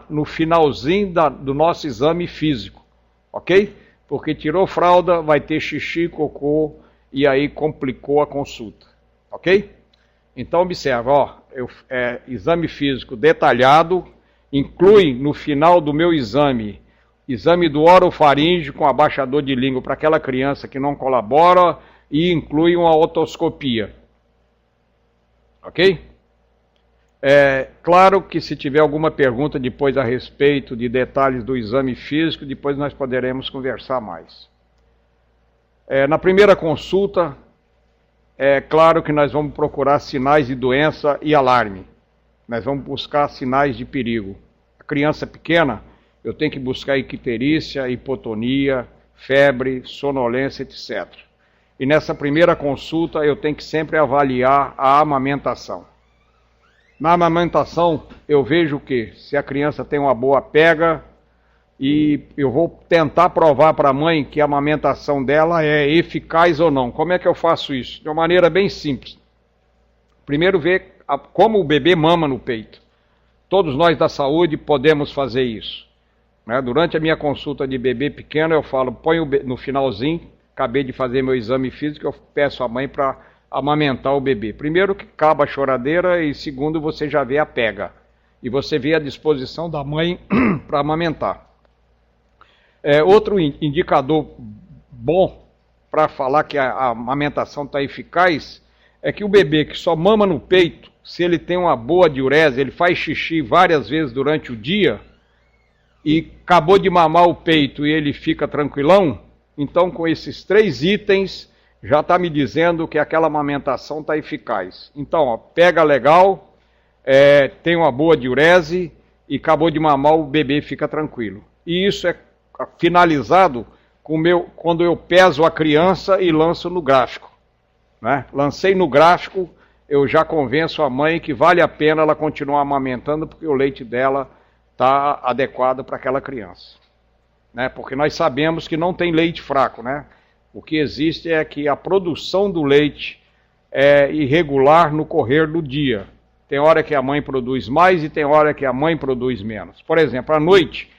no finalzinho do nosso exame físico, ok? Porque tirou fralda, vai ter xixi, cocô, e aí complicou a consulta, ok? Então observa, exame físico detalhado, inclui no final do meu exame do orofaringe com abaixador de língua para aquela criança que não colabora e inclui uma otoscopia. Ok? Claro que se tiver alguma pergunta depois a respeito de detalhes do exame físico, depois nós poderemos conversar mais. Na primeira consulta, é claro que nós vamos procurar sinais de doença e alarme. Nós vamos buscar sinais de perigo. A criança pequena, eu tenho que buscar icterícia, hipotonia, febre, sonolência, etc. E nessa primeira consulta, eu tenho que sempre avaliar a amamentação. Na amamentação, eu vejo que se a criança tem uma boa pega, e eu vou tentar provar para a mãe que a amamentação dela é eficaz ou não. Como é que eu faço isso? De uma maneira bem simples. Primeiro, ver como o bebê mama no peito. Todos nós da saúde podemos fazer isso. Durante a minha consulta de bebê pequeno, eu falo, põe no finalzinho, acabei de fazer meu exame físico, eu peço à mãe para amamentar o bebê. Primeiro que acaba a choradeira e segundo você já vê a pega. E você vê a disposição da mãe para amamentar. Outro indicador bom para falar que a amamentação está eficaz é que o bebê que só mama no peito, se ele tem uma boa diurese, ele faz xixi várias vezes durante o dia e acabou de mamar o peito e ele fica tranquilão, então com esses 3 itens já está me dizendo que aquela amamentação está eficaz. Então, pega legal, tem uma boa diurese e acabou de mamar, o bebê fica tranquilo. E isso é finalizado quando eu peso a criança e lanço no gráfico. Lancei no gráfico, eu já convenço a mãe que vale a pena ela continuar amamentando porque o leite dela está adequado para aquela criança. Porque nós sabemos que não tem leite fraco. O que existe é que a produção do leite é irregular no correr do dia. Tem hora que a mãe produz mais e tem hora que a mãe produz menos. Por exemplo, à noite,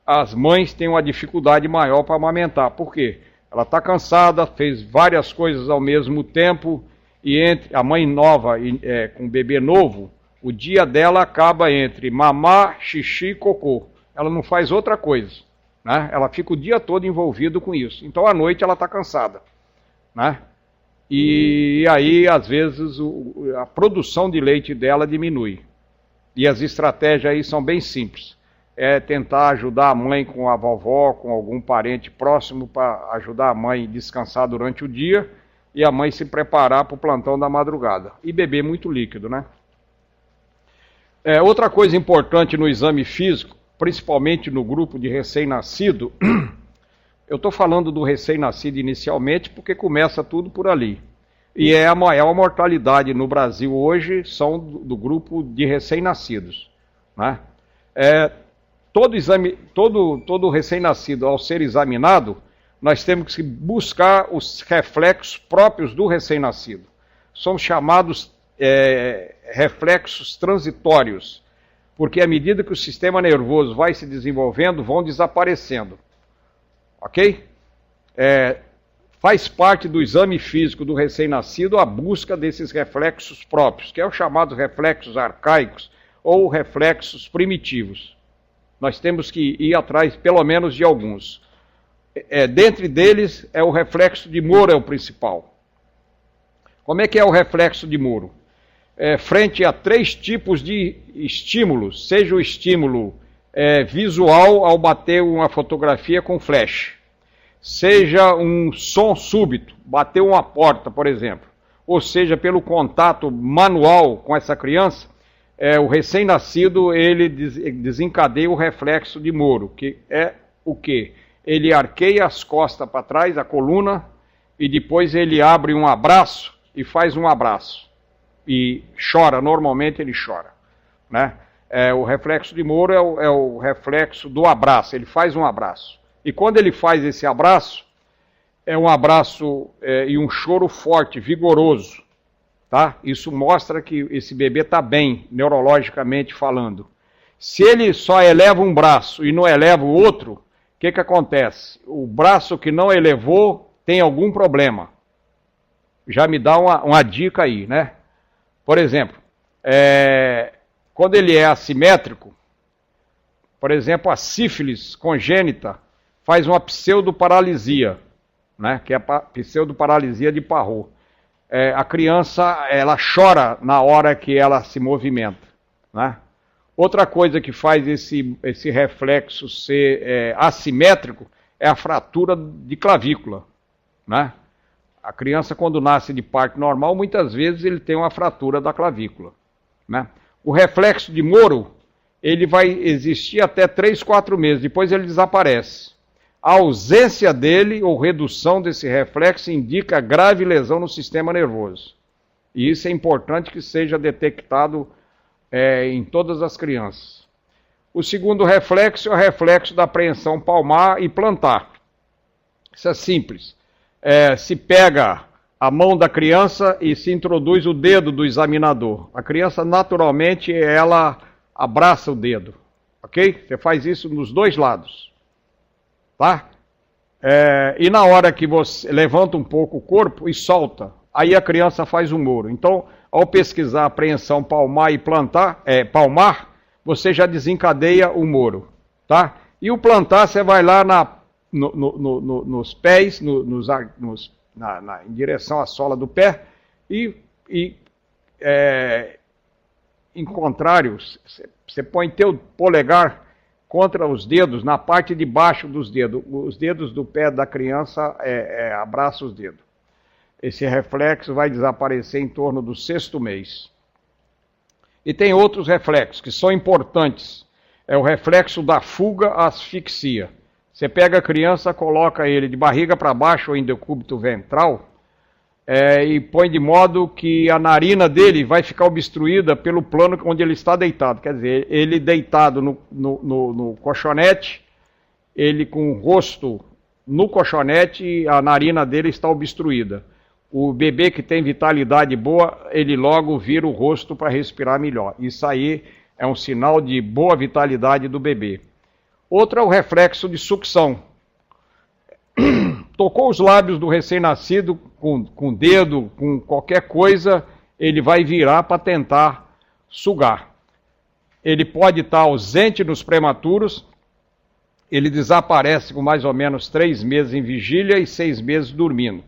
as mães têm uma dificuldade maior para amamentar. Por quê? Ela está cansada, fez várias coisas ao mesmo tempo, e entre a mãe nova com o bebê novo, o dia dela acaba entre mamar, xixi e cocô. Ela não faz outra coisa. Ela fica o dia todo envolvida com isso. Então, à noite, ela está cansada. E aí, às vezes, a produção de leite dela diminui. E as estratégias aí são bem simples. Tentar ajudar a mãe com a vovó, com algum parente próximo, para ajudar a mãe a descansar durante o dia e a mãe se preparar para o plantão da madrugada. E beber muito líquido, outra coisa importante no exame físico, principalmente no grupo de recém-nascido, eu estou falando do recém-nascido inicialmente porque começa tudo por ali. E a maior mortalidade no Brasil hoje são do grupo de recém-nascidos. Todo recém-nascido, ao ser examinado, nós temos que buscar os reflexos próprios do recém-nascido. São chamados reflexos transitórios, porque à medida que o sistema nervoso vai se desenvolvendo, vão desaparecendo. Ok? Faz parte do exame físico do recém-nascido a busca desses reflexos próprios, que é o chamado reflexos arcaicos ou reflexos primitivos. Nós temos que ir atrás, pelo menos, de alguns. Dentre deles, o reflexo de Moro é o principal. Como é que é o reflexo de Moro? Frente a 3 tipos de estímulos, seja o estímulo visual ao bater uma fotografia com flash, seja um som súbito, bater uma porta, por exemplo, ou seja, pelo contato manual com essa criança, o recém-nascido, ele desencadeia o reflexo de Moro, que é o quê? Ele arqueia as costas para trás, a coluna, e depois ele abre um abraço e faz um abraço. E chora, normalmente ele chora. O reflexo de Moro é o reflexo do abraço, ele faz um abraço. E quando ele faz esse abraço, é um abraço e um choro forte, vigoroso. Isso mostra que esse bebê está bem, neurologicamente falando. Se ele só eleva um braço e não eleva o outro, o que acontece? O braço que não elevou tem algum problema. Já me dá uma dica aí, Por exemplo, quando ele é assimétrico, por exemplo, a sífilis congênita faz uma pseudoparalisia, que é a pseudoparalisia de Parrot. a criança ela chora na hora que ela se movimenta, né? Outra coisa que faz esse reflexo ser assimétrico é a fratura de clavícula, né? A criança, quando nasce de parto normal, muitas vezes ele tem uma fratura da clavícula, né? O reflexo de Moro, ele vai existir até 3, 4 meses, depois ele desaparece. A ausência dele ou redução desse reflexo indica grave lesão no sistema nervoso. E isso é importante que seja detectado em todas as crianças. O segundo reflexo é o reflexo da apreensão palmar e plantar. Isso é simples. Se pega a mão da criança e se introduz o dedo do examinador. A criança, naturalmente, ela abraça o dedo, ok? Você faz isso nos dois lados, tá? E na hora que você levanta um pouco o corpo e solta, aí a criança faz o Moro. Então, ao pesquisar apreensão palmar e palmar, você já desencadeia o Moro, tá? E o plantar, você vai lá nos pés, em direção à sola do pé, em contrário, você põe teu polegar contra os dedos, na parte de baixo dos dedos. Os dedos do pé da criança abraçam os dedos. Esse reflexo vai desaparecer em torno do 6º mês. E tem outros reflexos que são importantes. É o reflexo da fuga à asfixia. Você pega a criança, coloca ele de barriga para baixo ou em decúbito ventral, e põe de modo que a narina dele vai ficar obstruída pelo plano onde ele está deitado. Quer dizer, ele deitado no colchonete, ele com o rosto no colchonete, a narina dele está obstruída. O bebê que tem vitalidade boa, ele logo vira o rosto para respirar melhor. Isso aí é um sinal de boa vitalidade do bebê. Outro é o reflexo de sucção. Tocou os lábios do recém-nascido com o dedo, com qualquer coisa, ele vai virar para tentar sugar. Ele pode estar ausente nos prematuros, ele desaparece com mais ou menos 3 meses em vigília e 6 meses dormindo.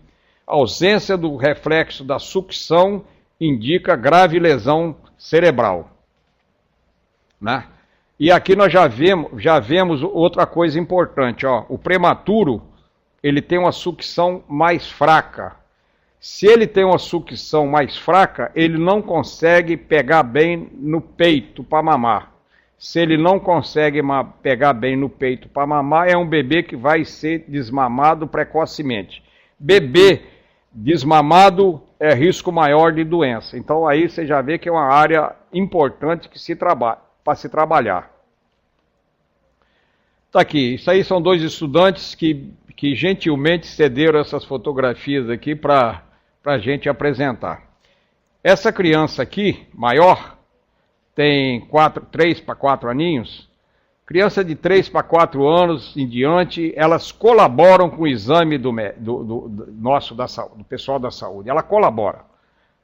A ausência do reflexo da sucção indica grave lesão cerebral, né? E aqui nós já vemos outra coisa importante, ó. O prematuro, ele tem uma sucção mais fraca. Se ele tem uma sucção mais fraca, ele não consegue pegar bem no peito para mamar. Se ele não consegue pegar bem no peito para mamar, é um bebê que vai ser desmamado precocemente. Bebê desmamado é risco maior de doença. Então aí você já vê que é uma área importante para se trabalhar. Está aqui, isso aí são 2 estudantes que gentilmente cederam essas fotografias aqui para a gente apresentar. Essa criança aqui, maior, tem 3 para 4 aninhos. Criança de 3 para 4 anos em diante, elas colaboram com o exame do pessoal da saúde. Ela colabora.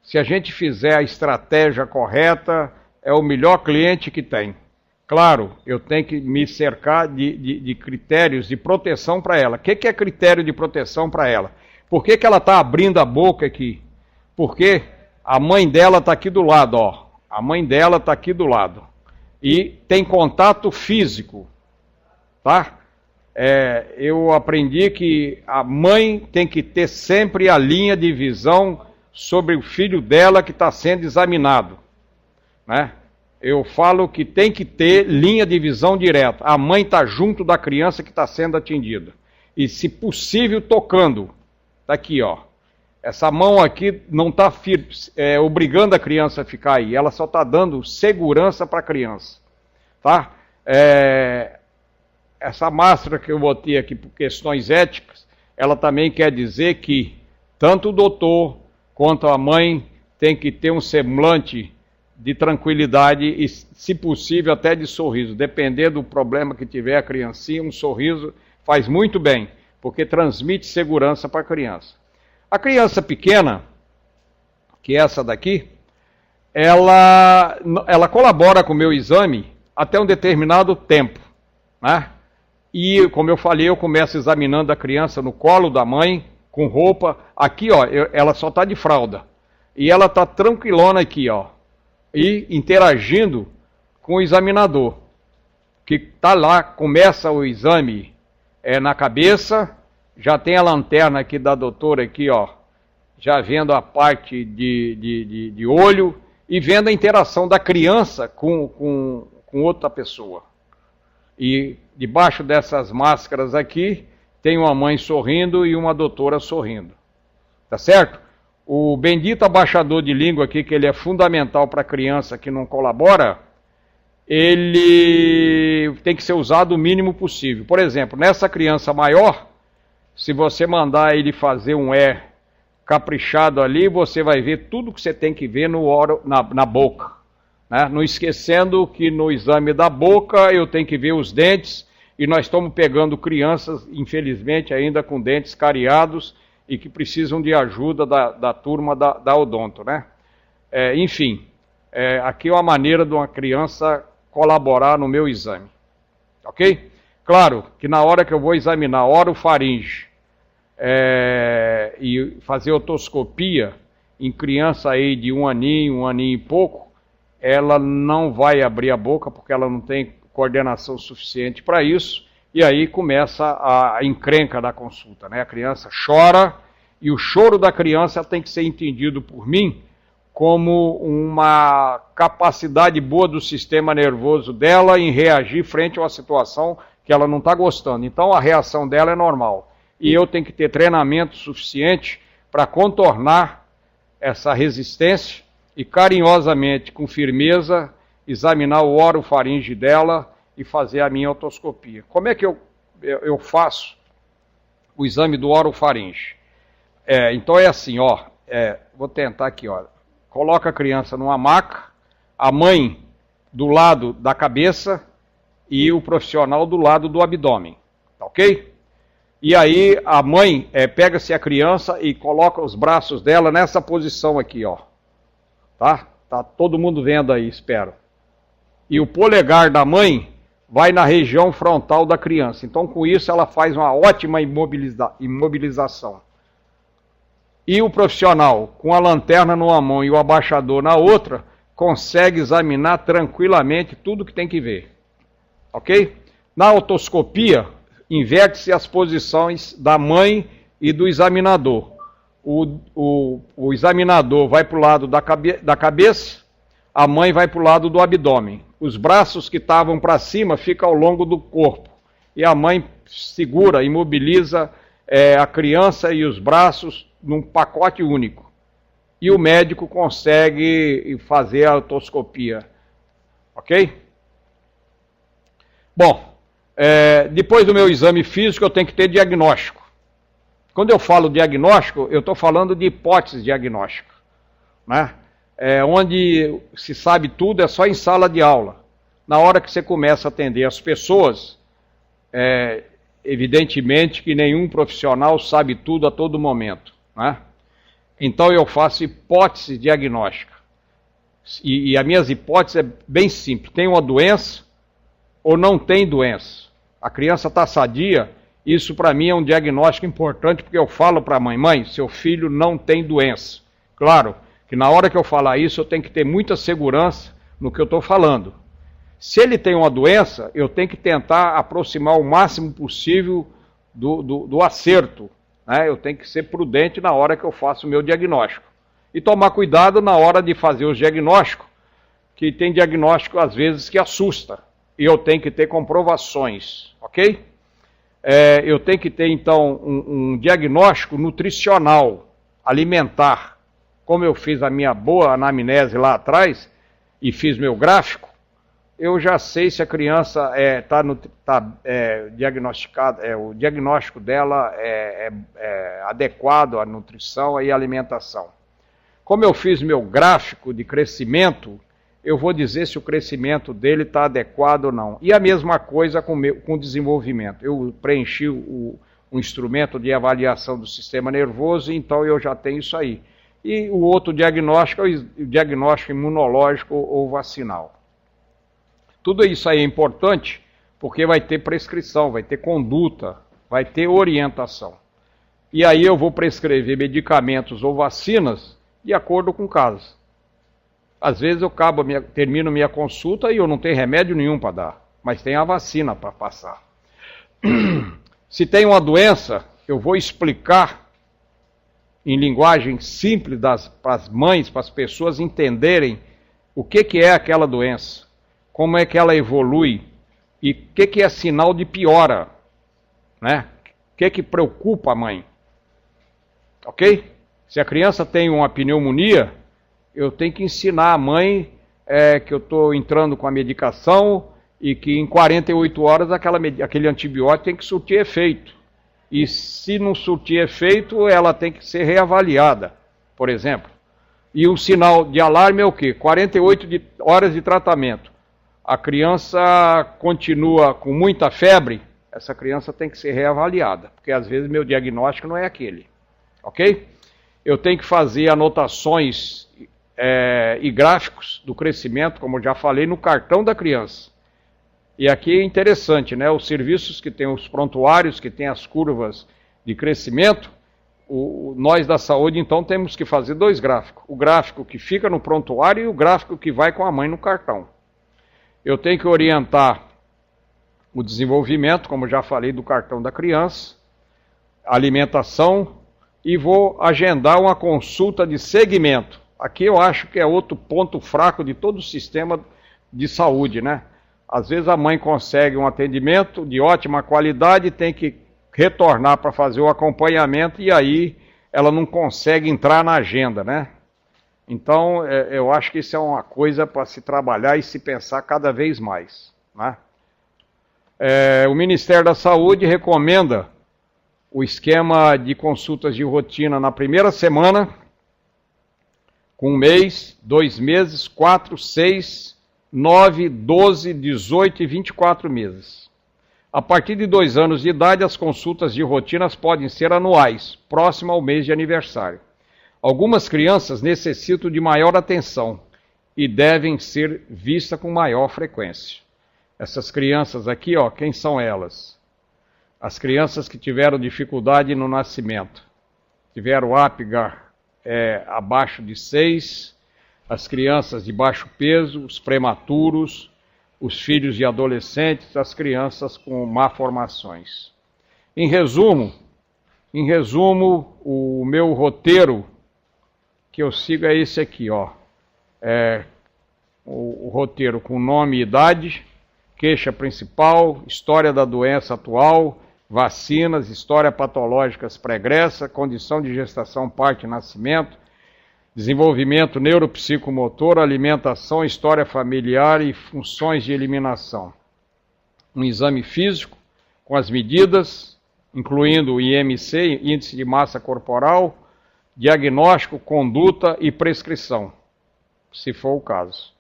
Se a gente fizer a estratégia correta, é o melhor cliente que tem. Claro, eu tenho que me cercar de critérios de proteção para ela. O que é critério de proteção para ela? Por que ela está abrindo a boca aqui? Porque a mãe dela está aqui do lado, ó. A mãe dela está aqui do lado. E tem contato físico, tá? Eu aprendi que a mãe tem que ter sempre a linha de visão sobre o filho dela que está sendo examinado, né? Eu falo que tem que ter linha de visão direta. A mãe está junto da criança que está sendo atendida. E, se possível, tocando. Está aqui, ó. Essa mão aqui não está obrigando a criança a ficar aí. Ela só está dando segurança para a criança. Tá? Essa máscara que eu botei aqui por questões éticas, ela também quer dizer que tanto o doutor quanto a mãe tem que ter um semblante de tranquilidade e, se possível, até de sorriso. Dependendo do problema que tiver a criancinha, um sorriso faz muito bem, porque transmite segurança para a criança. A criança pequena, que é essa daqui, ela colabora com o meu exame até um determinado tempo, né? E, como eu falei, eu começo examinando a criança no colo da mãe, com roupa. Aqui, ó, ela só está de fralda. E ela está tranquilona aqui, ó. E interagindo com o examinador. Que está lá, começa o exame na cabeça. Já tem a lanterna aqui da doutora aqui, ó. Já vendo a parte de olho. E vendo a interação da criança com outra pessoa. E debaixo dessas máscaras aqui, tem uma mãe sorrindo e uma doutora sorrindo. Tá certo? O bendito abaixador de língua aqui, que ele é fundamental para a criança que não colabora, ele tem que ser usado o mínimo possível. Por exemplo, nessa criança maior, se você mandar ele fazer um caprichado ali, você vai ver tudo que você tem que ver na boca. Né? Não esquecendo que no exame da boca eu tenho que ver os dentes, e nós estamos pegando crianças, infelizmente, ainda com dentes cariados e que precisam de ajuda da turma da odonto, né? Enfim, aqui é uma maneira de uma criança colaborar no meu exame, ok? Claro que na hora que eu vou examinar orofaringe e fazer otoscopia em criança aí de um aninho e pouco, ela não vai abrir a boca porque ela não tem coordenação suficiente para isso, e aí começa a encrenca da consulta, né? A criança chora, e o choro da criança tem que ser entendido por mim como uma capacidade boa do sistema nervoso dela em reagir frente a uma situação que ela não está gostando. Então a reação dela é normal. E eu tenho que ter treinamento suficiente para contornar essa resistência e carinhosamente, com firmeza, examinar o orofaringe dela e fazer a minha otoscopia. Como é que eu faço o exame do orofaringe? Então é assim, ó, vou tentar aqui, ó. Coloca a criança numa maca, a mãe do lado da cabeça e o profissional do lado do abdômen, tá ok? E aí a mãe pega-se a criança e coloca os braços dela nessa posição aqui, ó. Tá? Tá todo mundo vendo aí, espero. E o polegar da mãe vai na região frontal da criança. Então, com isso, ela faz uma ótima imobilização. E o profissional, com a lanterna numa mão e o abaixador na outra, consegue examinar tranquilamente tudo que tem que ver. Ok? Na otoscopia, inverte-se as posições da mãe e do examinador. O examinador vai para o lado da cabeça, a mãe vai para o lado do abdômen. Os braços que estavam para cima ficam ao longo do corpo. E a mãe segura, imobiliza a criança e os braços num pacote único. E o médico consegue fazer a otoscopia. Ok? Bom, depois do meu exame físico eu tenho que ter diagnóstico. Quando eu falo diagnóstico, eu estou falando de hipótese diagnóstica, né? Onde se sabe tudo é só em sala de aula. Na hora que você começa a atender as pessoas, evidentemente que nenhum profissional sabe tudo a todo momento, né? Então eu faço hipótese diagnóstica. E as minhas hipóteses é bem simples. Tem uma doença ou não tem doença? A criança está sadia? Isso para mim é um diagnóstico importante, porque eu falo para a mãe, seu filho não tem doença. Claro que na hora que eu falar isso, eu tenho que ter muita segurança no que eu estou falando. Se ele tem uma doença, eu tenho que tentar aproximar o máximo possível do acerto, né? Eu tenho que ser prudente na hora que eu faço o meu diagnóstico. E tomar cuidado na hora de fazer os diagnósticos, que tem diagnóstico às vezes que assusta. E eu tenho que ter comprovações, ok? Eu tenho que ter, então, um diagnóstico nutricional, alimentar. Como eu fiz a minha boa anamnese lá atrás, e fiz meu gráfico, eu já sei se a criança está diagnosticada, o diagnóstico dela é adequado à nutrição e à alimentação. Como eu fiz meu gráfico de crescimento, eu vou dizer se o crescimento dele está adequado ou não. E a mesma coisa com o desenvolvimento. Eu preenchi um instrumento de avaliação do sistema nervoso, então eu já tenho isso aí. E o outro diagnóstico é o diagnóstico imunológico ou vacinal. Tudo isso aí é importante porque vai ter prescrição, vai ter conduta, vai ter orientação. E aí eu vou prescrever medicamentos ou vacinas de acordo com o caso. Às vezes eu termino minha consulta e eu não tenho remédio nenhum para dar, mas tem a vacina para passar. Se tem uma doença, eu vou explicar em linguagem simples para as mães, para as pessoas entenderem o que é aquela doença, como é que ela evolui e o que é sinal de piora, né? O que preocupa a mãe, ok? Se a criança tem uma pneumonia, eu tenho que ensinar a mãe que eu estou entrando com a medicação e que em 48 horas aquele antibiótico tem que surtir efeito. E se não surtir efeito, ela tem que ser reavaliada, por exemplo. E o sinal de alarme é o quê? 48 horas de tratamento. A criança continua com muita febre, essa criança tem que ser reavaliada, porque às vezes meu diagnóstico não é aquele, ok? Eu tenho que fazer anotações e gráficos do crescimento, como eu já falei, no cartão da criança. E aqui é interessante, né? Os serviços que tem os prontuários, que tem as curvas de crescimento, nós da saúde, então, temos que fazer 2 gráficos. O gráfico que fica no prontuário e o gráfico que vai com a mãe no cartão. Eu tenho que orientar o desenvolvimento, como já falei, do cartão da criança, alimentação, e vou agendar uma consulta de segmento. Aqui eu acho que é outro ponto fraco de todo o sistema de saúde, né? Às vezes a mãe consegue um atendimento de ótima qualidade, tem que retornar para fazer o acompanhamento e aí ela não consegue entrar na agenda, né? Então, eu acho que isso é uma coisa para se trabalhar e se pensar cada vez mais, né? O Ministério da Saúde recomenda o esquema de consultas de rotina na primeira semana, com 1 mês, 2 meses, 4, 6, 9, 12, 18 e 24 meses. A partir de 2 anos de idade, as consultas de rotinas podem ser anuais, próximo ao mês de aniversário. Algumas crianças necessitam de maior atenção e devem ser vistas com maior frequência. Essas crianças aqui, ó, quem são elas? As crianças que tiveram dificuldade no nascimento, tiveram Apgar abaixo de 6, as crianças de baixo peso, os prematuros, os filhos de adolescentes, as crianças com malformações. Em resumo, o meu roteiro que eu sigo é esse aqui, ó. O roteiro com nome e idade, queixa principal, história da doença atual, vacinas, história patológicas pregressa, condição de gestação, parto e nascimento, desenvolvimento neuropsicomotor, alimentação, história familiar e funções de eliminação. Um exame físico com as medidas, incluindo o IMC, índice de massa corporal, diagnóstico, conduta e prescrição, se for o caso.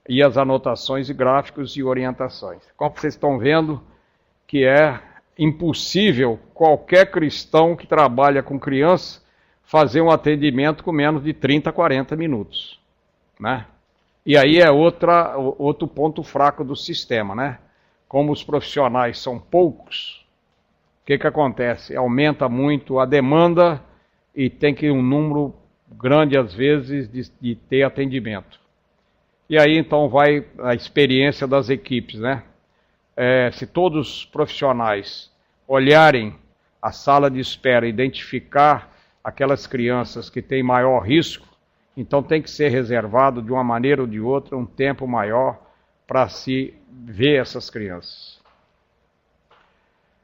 E as anotações e gráficos e orientações. Como vocês estão vendo que é impossível qualquer cristão que trabalha com criança fazer um atendimento com menos de 30, 40 minutos, né? E aí é outro ponto fraco do sistema, né? Como os profissionais são poucos, o que acontece? Aumenta muito a demanda e tem que um número grande, às vezes, de ter atendimento. E aí, então, vai a experiência das equipes, né? Se todos os profissionais olharem a sala de espera e identificar aquelas crianças que têm maior risco, então tem que ser reservado de uma maneira ou de outra um tempo maior para se ver essas crianças.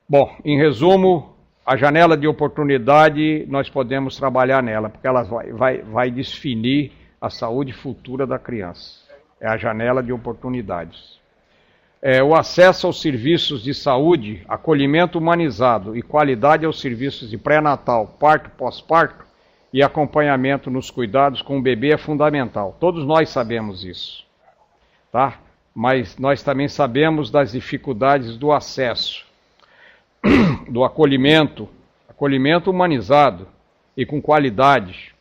Bom, em resumo, a janela de oportunidade nós podemos trabalhar nela, porque ela vai definir a saúde futura da criança. É a janela de oportunidades. O acesso aos serviços de saúde, acolhimento humanizado e qualidade aos serviços de pré-natal, parto, pós-parto e acompanhamento nos cuidados com o bebê é fundamental. Todos nós sabemos isso, tá? Mas nós também sabemos das dificuldades do acesso, do acolhimento humanizado e com qualidade.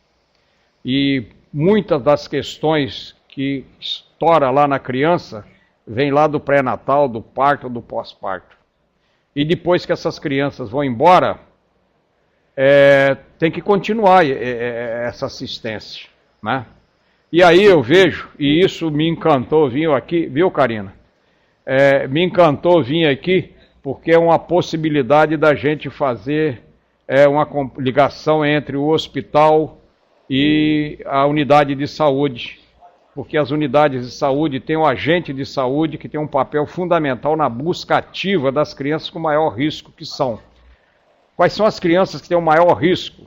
E muitas das questões que estoura lá na criança vem lá do pré-natal, do parto, do pós-parto. E depois que essas crianças vão embora, tem que continuar essa assistência, né? E aí eu vejo, e isso me encantou vir aqui, viu, Karina? Me encantou vir aqui, porque é uma possibilidade da gente fazer uma ligação entre o hospital e a unidade de saúde, porque as unidades de saúde têm um agente de saúde que tem um papel fundamental na busca ativa das crianças com maior risco que são. Quais são as crianças que têm o maior risco?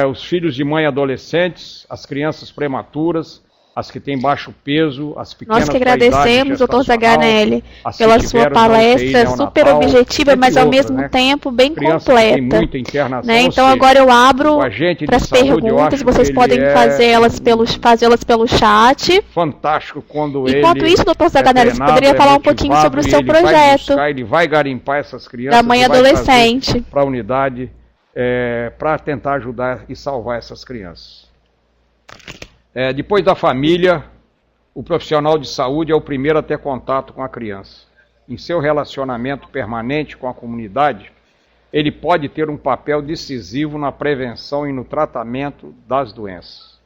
Os filhos de mãe adolescentes, as crianças prematuras, as que têm baixo peso, as pequenas. Nós que agradecemos, doutor Zaganelli, pela sua palestra super objetiva, mas ao mesmo tempo bem completa. Muita internação, né? Então agora eu abro para as perguntas, vocês podem fazê-las pelo chat. Fantástico quando Enquanto isso, doutor Zaganelli, você poderia falar um pouquinho sobre o seu projeto ele vai garimpar essas crianças da mãe adolescente para a unidade para tentar ajudar e salvar essas crianças. Depois da família, o profissional de saúde é o primeiro a ter contato com a criança. Em seu relacionamento permanente com a comunidade, ele pode ter um papel decisivo na prevenção e no tratamento das doenças.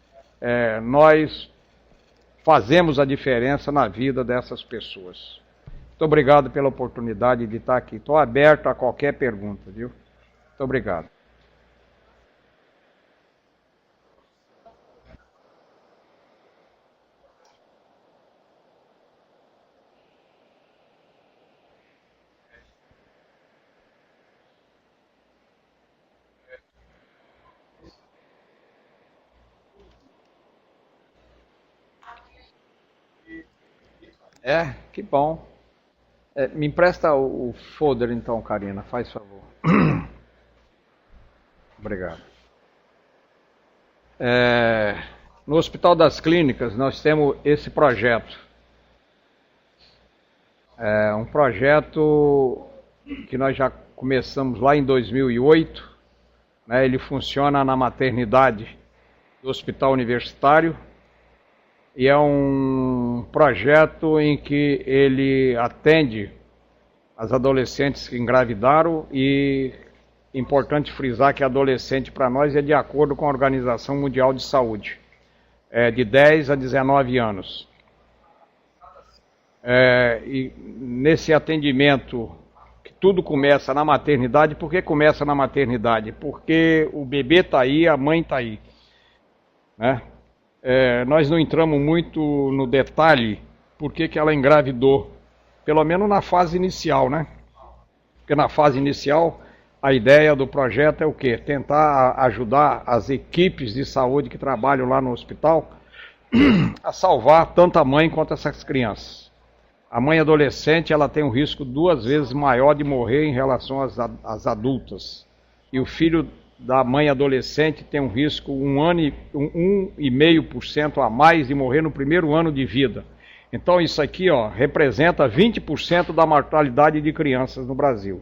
Nós fazemos a diferença na vida dessas pessoas. Muito obrigado pela oportunidade de estar aqui. Estou aberto a qualquer pergunta, viu? Muito obrigado. Que bom. Me empresta o folder então, Karina, faz favor. Obrigado. No Hospital das Clínicas nós temos esse projeto. Um projeto que nós já começamos lá em 2008. Né? Ele funciona na maternidade do Hospital Universitário. E é um projeto em que ele atende as adolescentes que engravidaram e importante frisar que adolescente para nós é de acordo com a Organização Mundial de Saúde, de 10 a 19 anos. E nesse atendimento, que tudo começa na maternidade. Por que começa na maternidade? Porque o bebê está aí, a mãe está aí, né? Nós não entramos muito no detalhe por que ela engravidou, pelo menos na fase inicial, né? Porque na fase inicial, a ideia do projeto é o quê? Tentar ajudar as equipes de saúde que trabalham lá no hospital a salvar tanto a mãe quanto essas crianças. A mãe adolescente, ela tem um risco 2 vezes maior de morrer em relação às adultas. E o filho da mãe adolescente tem um risco 1,5% a mais de morrer no primeiro ano de vida. Então isso aqui representa 20% da mortalidade de crianças no Brasil.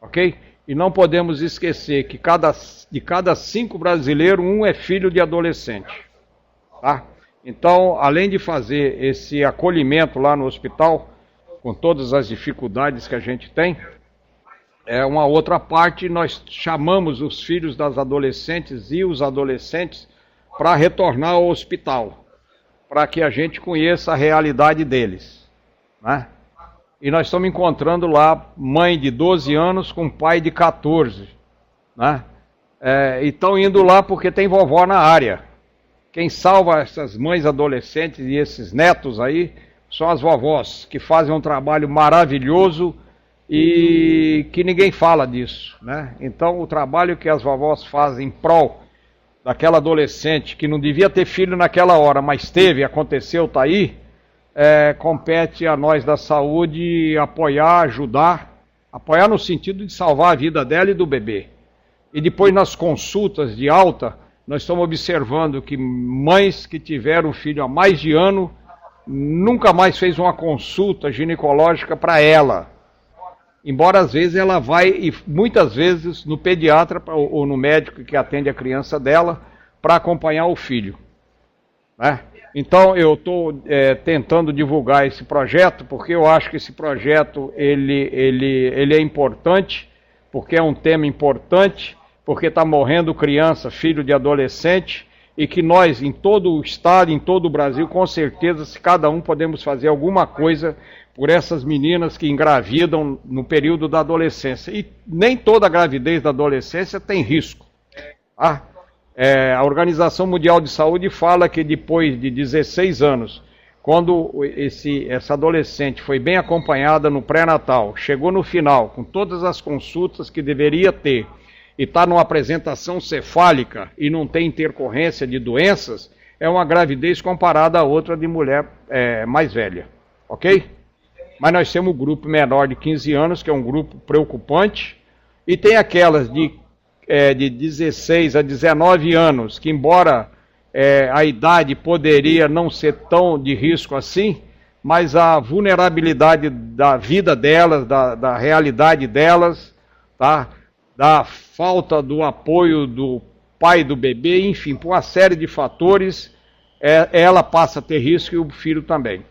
Ok? E não podemos esquecer que de cada 5 brasileiros, 1 é filho de adolescente. Tá? Então, além de fazer esse acolhimento lá no hospital, com todas as dificuldades que a gente tem, uma outra parte, nós chamamos os filhos das adolescentes e os adolescentes para retornar ao hospital, para que a gente conheça a realidade deles, né? E nós estamos encontrando lá mãe de 12 anos com pai de 14, né? E estão indo lá porque tem vovó na área. Quem salva essas mães adolescentes e esses netos aí são as vovós, que fazem um trabalho maravilhoso e que ninguém fala disso, né? Então o trabalho que as vovós fazem em prol daquela adolescente que não devia ter filho naquela hora, mas teve, aconteceu, está aí, compete a nós da saúde apoiar, ajudar, apoiar no sentido de salvar a vida dela e do bebê. E depois nas consultas de alta, nós estamos observando que mães que tiveram filho há mais de ano, nunca mais fez uma consulta ginecológica para ela. Embora às vezes ela vai, e muitas vezes, no pediatra ou no médico que atende a criança dela, para acompanhar o filho, né? Então eu estou tentando divulgar esse projeto, porque eu acho que esse projeto ele é importante, porque é um tema importante, porque está morrendo criança, filho de adolescente, e que nós, em todo o estado, em todo o Brasil, com certeza, se cada um podemos fazer alguma coisa por essas meninas que engravidam no período da adolescência. E nem toda gravidez da adolescência tem risco. A Organização Mundial de Saúde fala que depois de 16 anos, quando essa adolescente foi bem acompanhada no pré-natal, chegou no final, com todas as consultas que deveria ter, e está numa apresentação cefálica e não tem intercorrência de doenças, é uma gravidez comparada a outra de mulher mais velha, ok? Mas nós temos um grupo menor de 15 anos, que é um grupo preocupante, e tem aquelas de 16 a 19 anos, que embora a idade poderia não ser tão de risco assim, mas a vulnerabilidade da vida delas, da realidade delas, tá? Da falta do apoio do pai do bebê, enfim, por uma série de fatores, ela passa a ter risco e o filho também.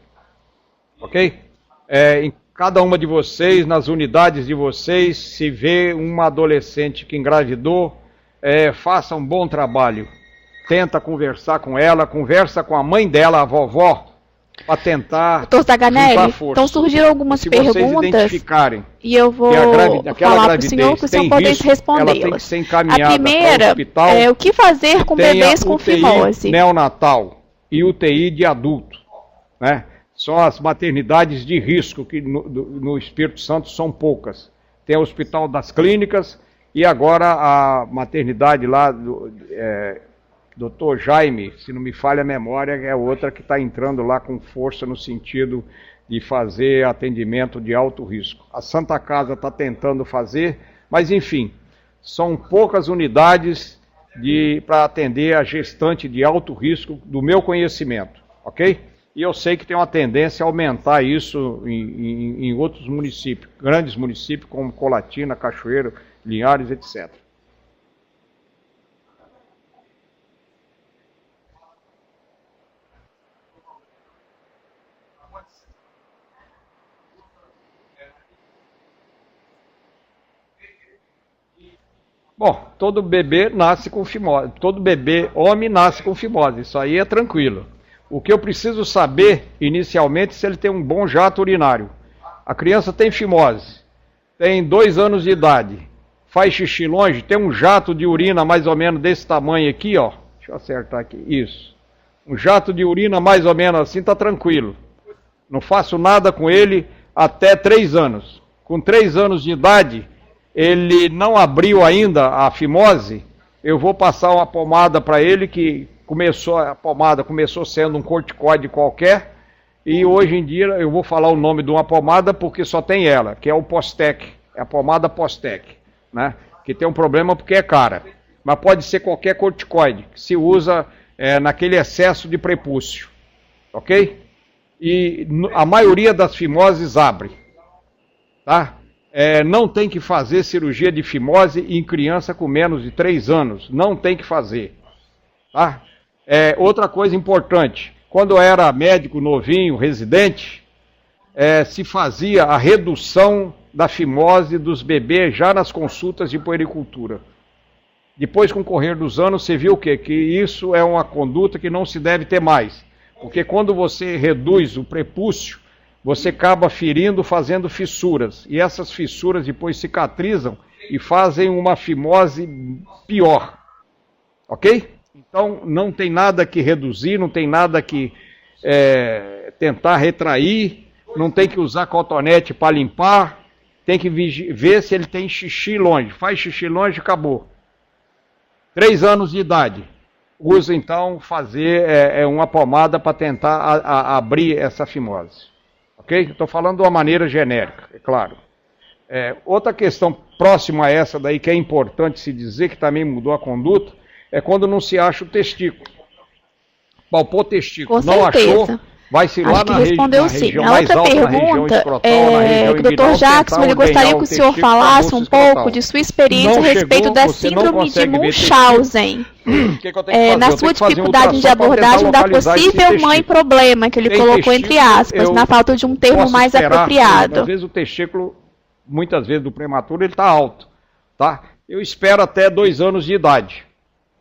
Ok? Em cada uma de vocês, nas unidades de vocês, se vê uma adolescente que engravidou, faça um bom trabalho. Tenta conversar com ela, conversa com a mãe dela, a vovó, para tentar Doutor Zaganelli, então surgiram algumas perguntas e eu vou falar para o senhor que o senhor pode respondê-las. A primeira é o que fazer com bebês com fimose? Neonatal e UTI de adulto, né? São as maternidades de risco, que no Espírito Santo são poucas. Tem o Hospital das Clínicas e agora a maternidade lá Dr. Jaime, se não me falha a memória, é outra que está entrando lá com força no sentido de fazer atendimento de alto risco. A Santa Casa está tentando fazer, mas enfim, são poucas unidades para atender a gestante de alto risco do meu conhecimento, ok? E eu sei que tem uma tendência a aumentar isso em outros municípios, grandes municípios como Colatina, Cachoeiro, Linhares, etc. Bom, todo bebê nasce com fimose, todo bebê homem nasce com fimose, isso aí é tranquilo. O que eu preciso saber, inicialmente, se ele tem um bom jato urinário. A criança tem fimose, tem 2 anos de idade, faz xixi longe, tem um jato de urina mais ou menos desse tamanho aqui, ó. Deixa eu acertar aqui, isso. Um jato de urina mais ou menos assim, tá tranquilo. Não faço nada com ele até 3 anos. Com 3 anos de idade, ele não abriu ainda a fimose, eu vou passar uma pomada para ele que a pomada começou sendo um corticoide qualquer, e hoje em dia eu vou falar o nome de uma pomada porque só tem ela, que é o Postec, é a pomada Postec, né? Que tem um problema porque é cara, mas pode ser qualquer corticoide, que se usa naquele excesso de prepúcio, ok? E a maioria das fimoses abre, tá? Não tem que fazer cirurgia de fimose em criança com menos de 3 anos, não tem que fazer, tá? Outra coisa importante, quando eu era médico novinho, residente, se fazia a redução da fimose dos bebês já nas consultas de puericultura. Depois, com o correr dos anos, você viu o quê? Que isso é uma conduta que não se deve ter mais, porque quando você reduz o prepúcio, você acaba ferindo, fazendo fissuras, e essas fissuras depois cicatrizam e fazem uma fimose pior, ok? Então, não tem nada que reduzir, não tem nada que tentar retrair, não tem que usar cotonete para limpar, tem que ver se ele tem xixi longe. Faz xixi longe, acabou. 3 anos de idade. Usa, então, fazer uma pomada para tentar abrir essa fimose. Ok? Estou falando de uma maneira genérica, é claro. Outra questão próxima a essa daí, que é importante se dizer, que também mudou a conduta, é quando não se acha o testículo. Palpou o testículo, não achou, vai-se lá na região mais alta, na região escrotal, na região inguinal. Dr. Jackson, ele gostaria que o senhor falasse um pouco de sua experiência a respeito da síndrome de Munchausen. Na sua dificuldade de abordagem da possível mãe problema, que ele colocou entre aspas, na falta de um termo mais apropriado. Às vezes o testículo, muitas vezes do prematuro, ele está alto. Tá? eu espero até 2 anos de idade.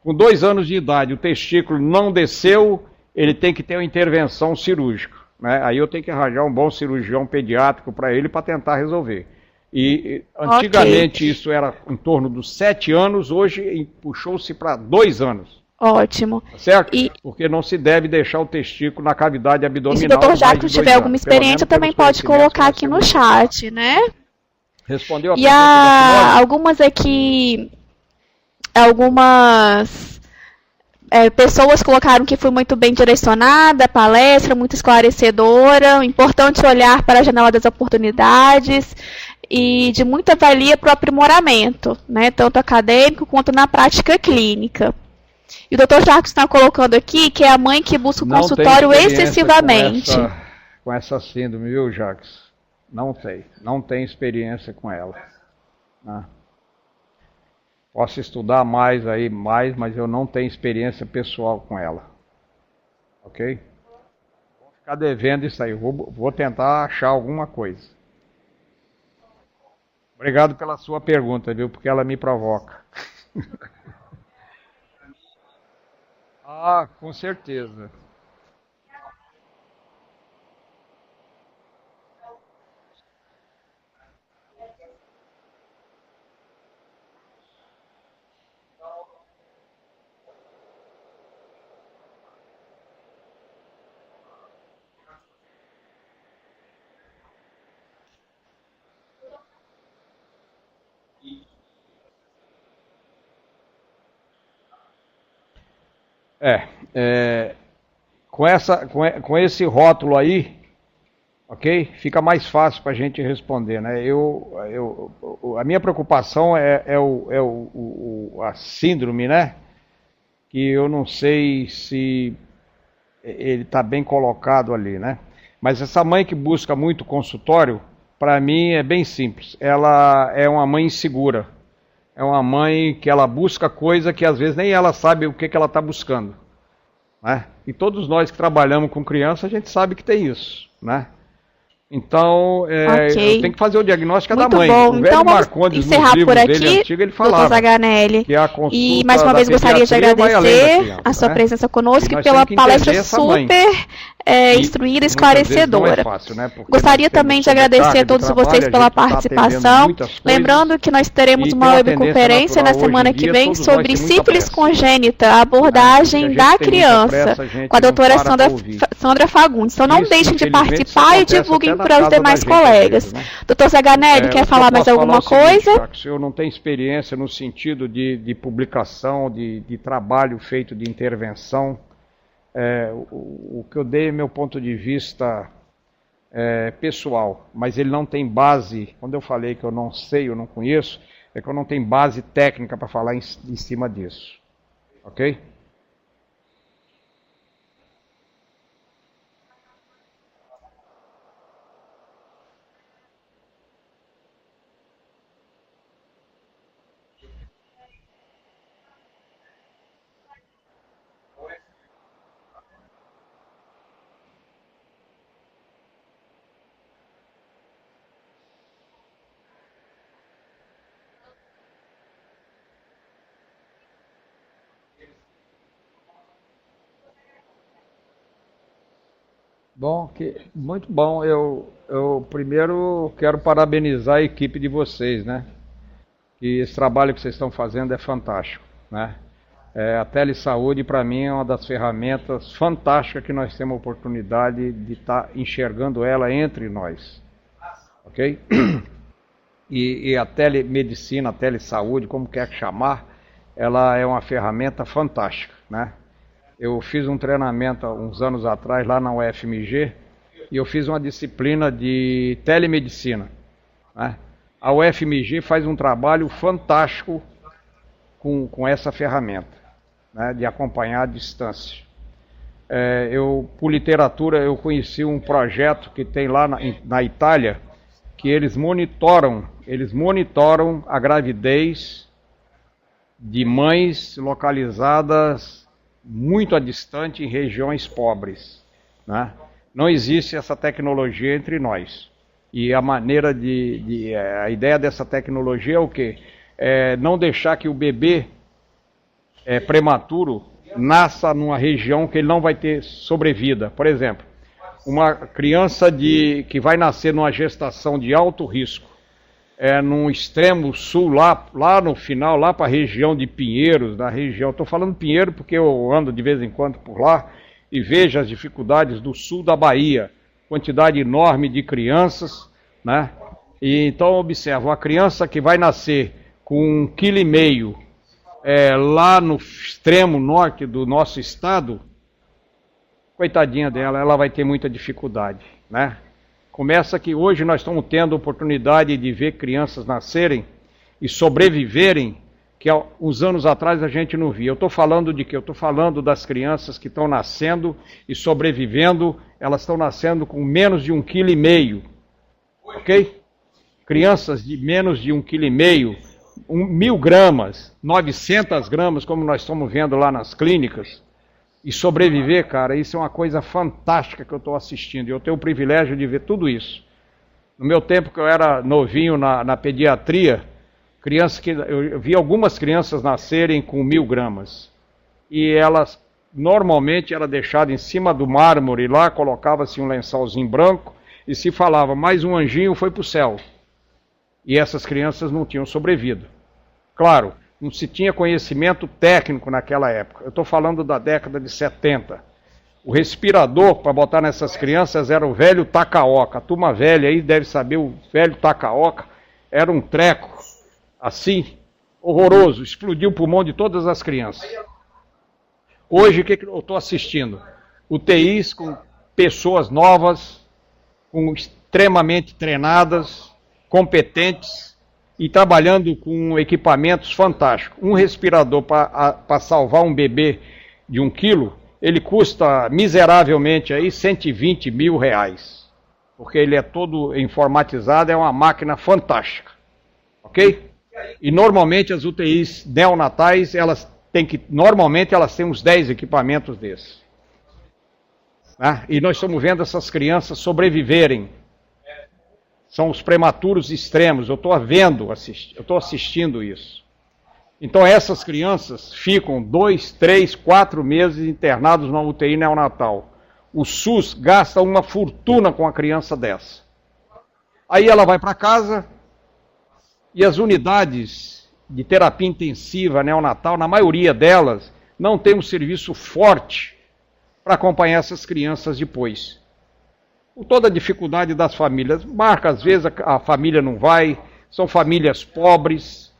Com 2 anos de idade, o testículo não desceu, ele tem que ter uma intervenção cirúrgica, né? Aí eu tenho que arranjar um bom cirurgião pediátrico para ele para tentar resolver. E antigamente isso era em torno dos 7 anos, hoje puxou-se para 2 anos. Ótimo. Certo? Porque não se deve deixar o testículo na cavidade abdominal. E se o doutor Jacques tiver alguma experiência, também pode colocar aqui no chat, né? Respondeu a e pergunta algumas aqui, pessoas colocaram que foi muito bem direcionada a palestra, muito esclarecedora, importante olhar para a janela das oportunidades e de muita valia para o aprimoramento, né, tanto acadêmico quanto na prática clínica. E o Dr. Jacques está colocando aqui que é a mãe que busca o consultório excessivamente. Com essa síndrome, viu, Jacques? Não tem experiência com ela. Né? Posso estudar mais, mas eu não tenho experiência pessoal com ela. Ok? Vou ficar devendo isso aí. Vou tentar achar alguma coisa. Obrigado pela sua pergunta, viu? Porque ela me provoca. Ah, com certeza. Com esse rótulo aí, ok? Fica mais fácil para a gente responder, né? A minha preocupação é a síndrome, né? Que eu não sei se ele está bem colocado ali, né? Mas essa mãe que busca muito consultório, para mim é bem simples. Ela é uma mãe insegura. É uma mãe que ela busca coisa que às vezes nem ela sabe o que ela está buscando. Né? E todos nós que trabalhamos com criança, a gente sabe que tem isso. Né? Então, eu tenho que fazer o diagnóstico da mãe. Bom. Então vamos encerrar por aqui, antigo, ele falava, doutor Zaganelli. Que a consulta e mais uma vez gostaria de agradecer a sua presença conosco e pela palestra super instruída e esclarecedora. É fácil, né? Gostaria também de agradecer a todos vocês pela participação. Lembrando que nós teremos uma webconferência na semana que vem sobre sífilis congênita, a abordagem da criança, com a doutora Sandra Fagundes. Então não deixem de participar e divulguem para os demais colegas. Doutor Zaganelli, quer falar mais alguma coisa? Eu não tenho experiência no sentido de publicação, de trabalho feito de intervenção. O que eu dei é meu ponto de vista pessoal, mas ele não tem base. Quando eu falei que eu não sei, eu não conheço, é que eu não tenho base técnica para falar em cima disso. Ok? Muito bom. Eu primeiro quero parabenizar a equipe de vocês, né? E esse trabalho que vocês estão fazendo é fantástico, né? A telesaúde, para mim, é uma das ferramentas fantásticas que nós temos a oportunidade de estar enxergando ela entre nós, ok? E a telemedicina, a telesaúde, como quer que chamar, ela é uma ferramenta fantástica, né? Eu fiz um treinamento há uns anos atrás lá na UFMG e eu fiz uma disciplina de telemedicina. Né? A UFMG faz um trabalho fantástico com essa ferramenta, né, de acompanhar a distância. Por literatura, eu conheci um projeto que tem lá na Itália, que eles monitoram a gravidez de mães localizadas muito distante em regiões pobres. Né? Não existe essa tecnologia entre nós. E a maneira a ideia dessa tecnologia é o quê? não deixar que o bebê prematuro nasça numa região que ele não vai ter sobrevida. Por exemplo, uma criança que vai nascer numa gestação de alto risco, no extremo sul, lá no final, lá para a região de Pinheiros, na região, estou falando Pinheiro porque eu ando de vez em quando por lá e vejo as dificuldades do sul da Bahia, quantidade enorme de crianças, né? E então observa, uma criança que vai nascer com 1,5 kg lá no extremo norte do nosso estado, coitadinha dela, ela vai ter muita dificuldade, né? Começa que hoje nós estamos tendo a oportunidade de ver crianças nascerem e sobreviverem, que há uns anos atrás a gente não via. Eu estou falando de quê? Eu estou falando das crianças que estão nascendo e sobrevivendo, elas estão nascendo com menos de 1,5 kg, ok? Crianças de menos de 1,5 kg, 1.000 gramas, 900 gramas, como nós estamos vendo lá nas clínicas, e sobreviver, cara, isso é uma coisa fantástica que eu estou assistindo. Eu tenho o privilégio de ver tudo isso. No meu tempo que eu era novinho na pediatria, eu vi algumas crianças nascerem com 1.000 gramas. E elas, normalmente, era deixada em cima do mármore lá, colocava-se um lençolzinho branco e se falava, mais um anjinho foi para o céu. E essas crianças não tinham sobrevivido. Claro, não se tinha conhecimento técnico naquela época. Eu estou falando da década de 70. O respirador para botar nessas crianças era o velho tacaoca. A turma velha aí deve saber, o velho tacaoca era um treco assim, horroroso. Explodiu o pulmão de todas as crianças. Hoje, o que eu estou assistindo? UTIs com pessoas novas, extremamente treinadas, competentes, e trabalhando com equipamentos fantásticos. Um respirador para salvar um bebê de 1 quilo, ele custa miseravelmente aí R$120 mil, porque ele é todo informatizado, é uma máquina fantástica, ok? E normalmente as UTIs neonatais, normalmente elas têm uns 10 equipamentos desses. Né? E nós estamos vendo essas crianças sobreviverem. São os prematuros extremos, eu estou assistindo isso. Então essas crianças ficam 2, 3, 4 meses internados na UTI neonatal. O SUS gasta uma fortuna com a criança dessa. Aí ela vai para casa e as unidades de terapia intensiva neonatal, na maioria delas, não tem um serviço forte para acompanhar essas crianças depois. Com toda a dificuldade das famílias, às vezes a família não vai, são famílias pobres,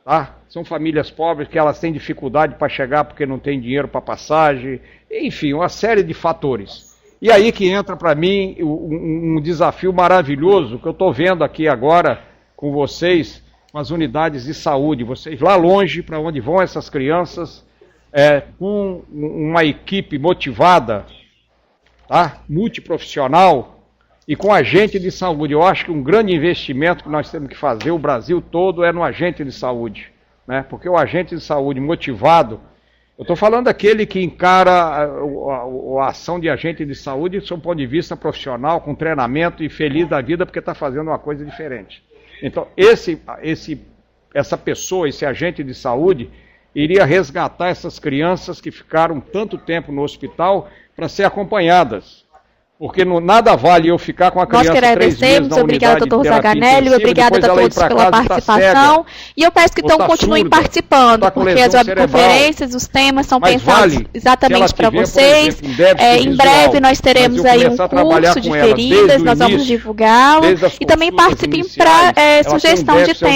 tá? São famílias pobres que elas têm dificuldade para chegar porque não tem dinheiro para passagem, enfim, uma série de fatores. E aí que entra para mim um desafio maravilhoso que eu estou vendo aqui agora com vocês, com as unidades de saúde, vocês lá longe, para onde vão essas crianças, com uma equipe motivada, tá? Multiprofissional e com agente de saúde. Eu acho que um grande investimento que nós temos que fazer, o Brasil todo, é no agente de saúde, né? Porque o agente de saúde motivado, eu estou falando daquele que encara a ação de agente de saúde do seu ponto de vista profissional, com treinamento e feliz da vida porque está fazendo uma coisa diferente. Então, essa pessoa, esse agente de saúde, iria resgatar essas crianças que ficaram tanto tempo no hospital para ser acompanhadas. Porque nada vale eu ficar com a criança 3 meses na unidade. Obrigada, doutor Zaganelli, obrigada a todos pela participação. E eu peço que então continuem participando, porque as webconferências, os temas são pensados exatamente para vocês. Em breve nós teremos aí um curso de feridas, nós vamos divulgá-lo. E também participem para sugestão de temas.